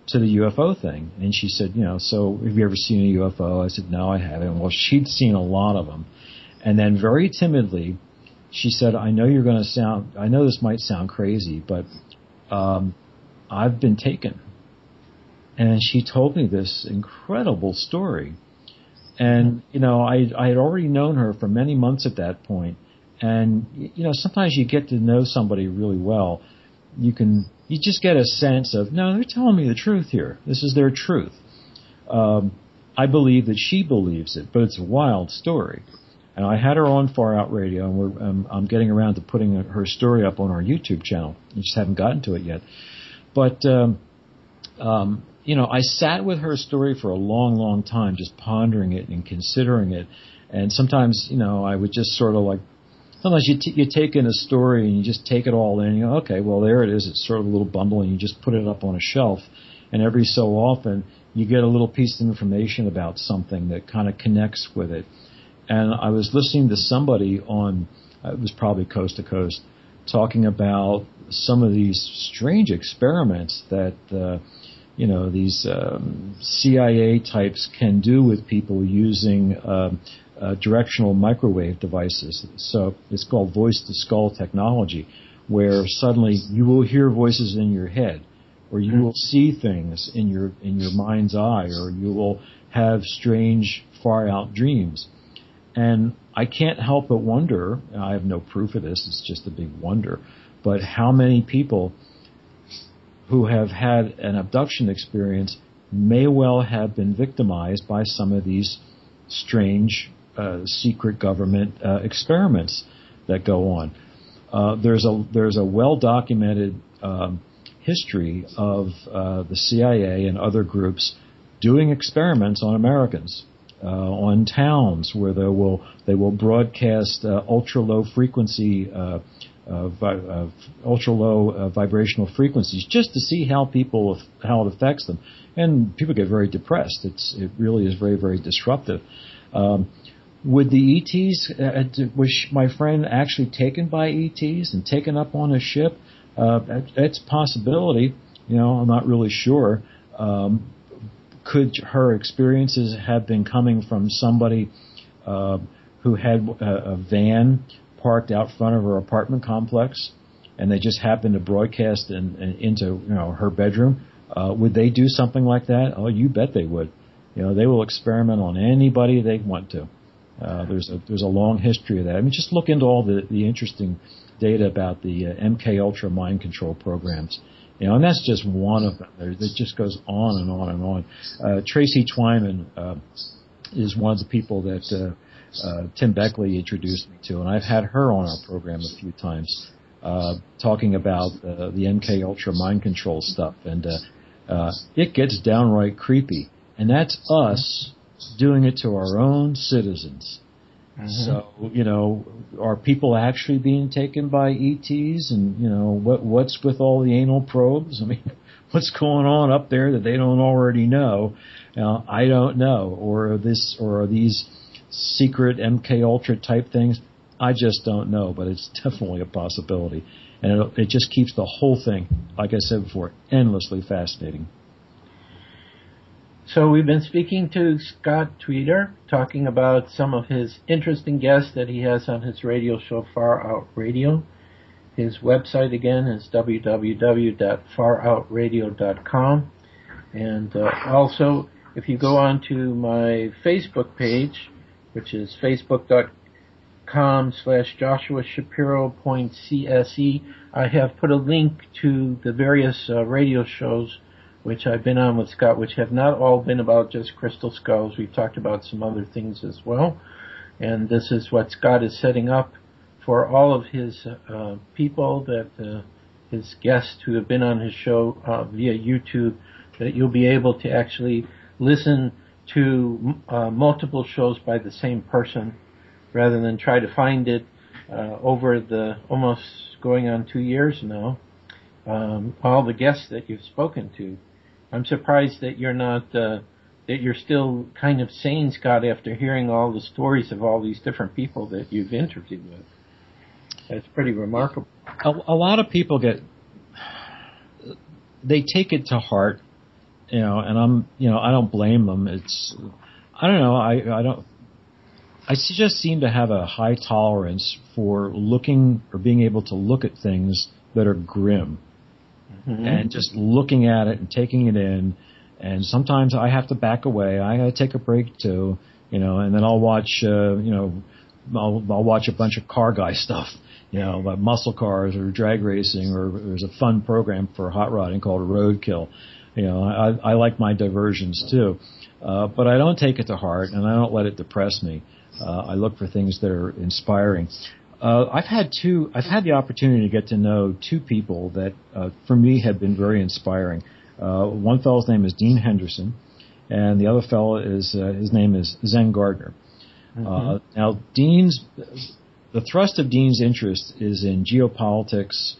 to the UFO thing. And she said, so have you ever seen a UFO? I said, no, I haven't. Well, she'd seen a lot of them. And then very timidly, she said, I know this might sound crazy, but I've been taken. And she told me this incredible story. And, I had already known her for many months at that point. And, sometimes you get to know somebody really well. You just get a sense of, no, they're telling me the truth here. This is their truth. I believe that she believes it, but it's a wild story. And I had her on Far Out Radio, and I'm getting around to putting her story up on our YouTube channel. You just haven't gotten to it yet. But, I sat with her story for a long, long time, just pondering it and considering it. And sometimes, I would just sort of like, sometimes you take in a story and you just take it all in. And you go, okay, well, there it is. It's sort of a little bundle, and you just put it up on a shelf. And every so often, you get a little piece of information about something that kind of connects with it. And I was listening to somebody on, it was probably Coast to Coast, talking about some of these strange experiments that, these CIA types can do with people using directional microwave devices. So it's called voice-to-skull technology, where suddenly you will hear voices in your head, or you will see things in your mind's eye, or you will have strange, far-out dreams. And I can't help but wonder, and I have no proof of this, it's just a big wonder, but how many people who have had an abduction experience may well have been victimized by some of these strange secret government experiments that go on. There's a well-documented history of the CIA and other groups doing experiments on Americans, on towns where they will broadcast ultra low frequency vibrational frequencies just to see how it affects them, and people get very depressed. It really is very, very disruptive. Would the ETs, was my friend actually taken by ETs and taken up on a ship? It's a possibility. I'm not really sure. Could her experiences have been coming from somebody who had a van parked out front of her apartment complex, and they just happened to broadcast into her bedroom? Would they do something like that? Oh, you bet they would. They will experiment on anybody they want to. There's a long history of that. I mean, just look into all the interesting data about the MK Ultra mind control programs. And that's just one of them. It just goes on and on and on. Tracy Twyman is one of the people that Tim Beckley introduced me to, and I've had her on our program a few times talking about the MK Ultra mind control stuff. And it gets downright creepy. And that's us doing it to our own citizens. Mm-hmm. So, are people actually being taken by ETs? And, what's with all the anal probes? I mean, what's going on up there that they don't already know? I don't know. Or are these secret MK Ultra type things? I just don't know, but it's definitely a possibility. And it just keeps the whole thing, like I said before, endlessly fascinating. So we've been speaking to Scott Teeters, talking about some of his interesting guests that he has on his radio show, Far Out Radio. His website, again, is www.faroutradio.com. And also, if you go on to my Facebook page, which is facebook.com/Joshua Shapiro.CSE, I have put a link to the various radio shows which I've been on with Scott, which have not all been about just crystal skulls. We've talked about some other things as well. And this is what Scott is setting up for all of his people, that his guests who have been on his show via YouTube, that you'll be able to actually listen to multiple shows by the same person rather than try to find it over the almost going on 2 years now. All the guests that you've spoken to. I'm surprised that you're not, that you're still kind of sane, Scott, after hearing all the stories of all these different people that you've interviewed with. That's pretty remarkable. A lot of people they take it to heart, and I don't blame them. I don't know, I just seem to have a high tolerance for looking or being able to look at things that are grim. Mm-hmm. And just looking at it and taking it in, and sometimes I have to back away. I got to take a break too, and then I'll watch, I'll watch a bunch of car guy stuff, like muscle cars or drag racing, or there's a fun program for hot rodding called Roadkill. I like my diversions too, but I don't take it to heart and I don't let it depress me. I look for things that are inspiring. I've had the opportunity to get to know two people that, for me, have been very inspiring. One fellow's name is Dean Henderson, and the other fellow his name is Zen Gardner. Now, the thrust of Dean's interest is in geopolitics.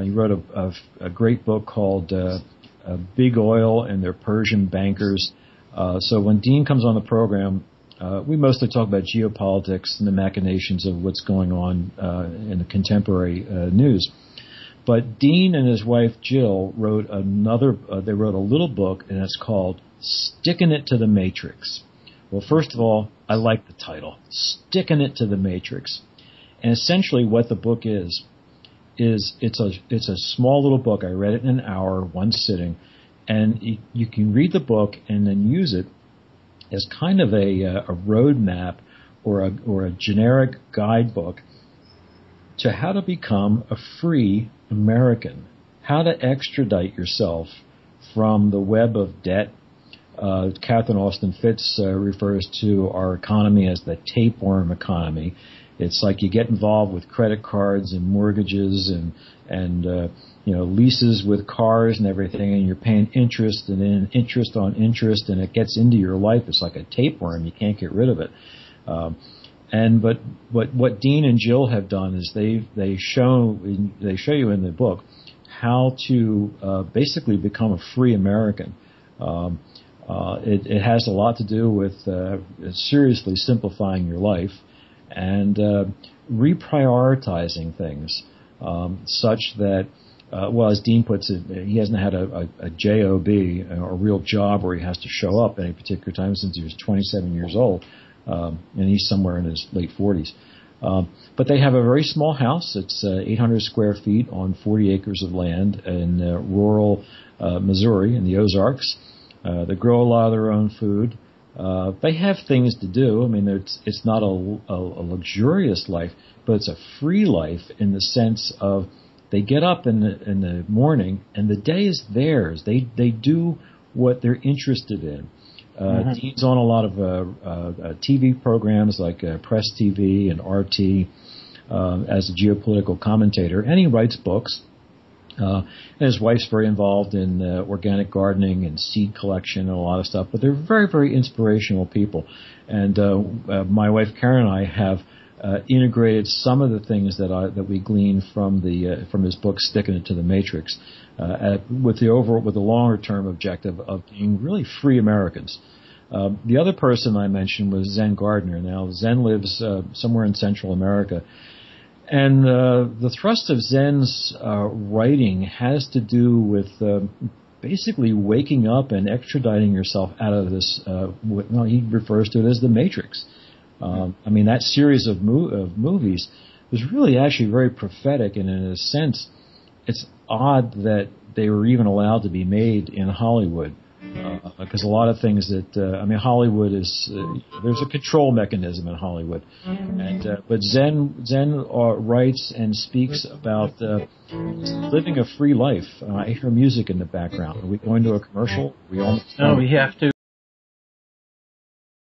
He wrote a great book called Big Oil and Their Persian Bankers. So when Dean comes on the program, we mostly talk about geopolitics and the machinations of what's going on in the contemporary news. But Dean and his wife Jill wrote they wrote a little book, and it's called Sticking It to the Matrix. Well, first of all, I like the title, Sticking It to the Matrix. And essentially what the book is it's a small little book. I read it in an hour, one sitting, and you can read the book and then use it as kind of a roadmap or a generic guidebook to how to become a free American, how to extradite yourself from the web of debt. Catherine Austin Fitts refers to our economy as the tapeworm economy. It's like you get involved with credit cards and mortgages and leases with cars and everything, and you're paying interest and then interest on interest, and it gets into your life. It's like a tapeworm. You can't get rid of it. But what Dean and Jill have done is they show you in the book how to basically become a free American. It has a lot to do with seriously simplifying your life and reprioritizing things such that, as Dean puts it, he hasn't had a job, a real job where he has to show up any particular time since he was 27 years old, and he's somewhere in his late 40s. But they have a very small house. It's 800 square feet on 40 acres of land in rural Missouri in the Ozarks. They grow a lot of their own food. They have things to do. I mean, it's not a luxurious life, but it's a free life in the sense of they get up in the morning and the day is theirs. They do what they're interested in. Dean's on a lot of TV programs like Press TV and RT as a geopolitical commentator, and he writes books. And his wife's very involved in organic gardening and seed collection and a lot of stuff. But they're very, very inspirational people. And my wife Karen and I have integrated some of the things that we glean from his book Sticking It to the Matrix with the longer term objective of being really free Americans. The other person I mentioned was Zen Gardner. Now Zen lives somewhere in Central America. And the thrust of Zen's writing has to do with basically waking up and extraditing yourself out of this, he refers to it as the Matrix. I mean, that series of movies was really actually very prophetic, and in a sense, it's odd that they were even allowed to be made in Hollywood. Because a lot of things that Hollywood is there's a control mechanism in Hollywood, but Zen writes and speaks about living a free life. I hear music in the background. Are we going to a commercial? No, we have to.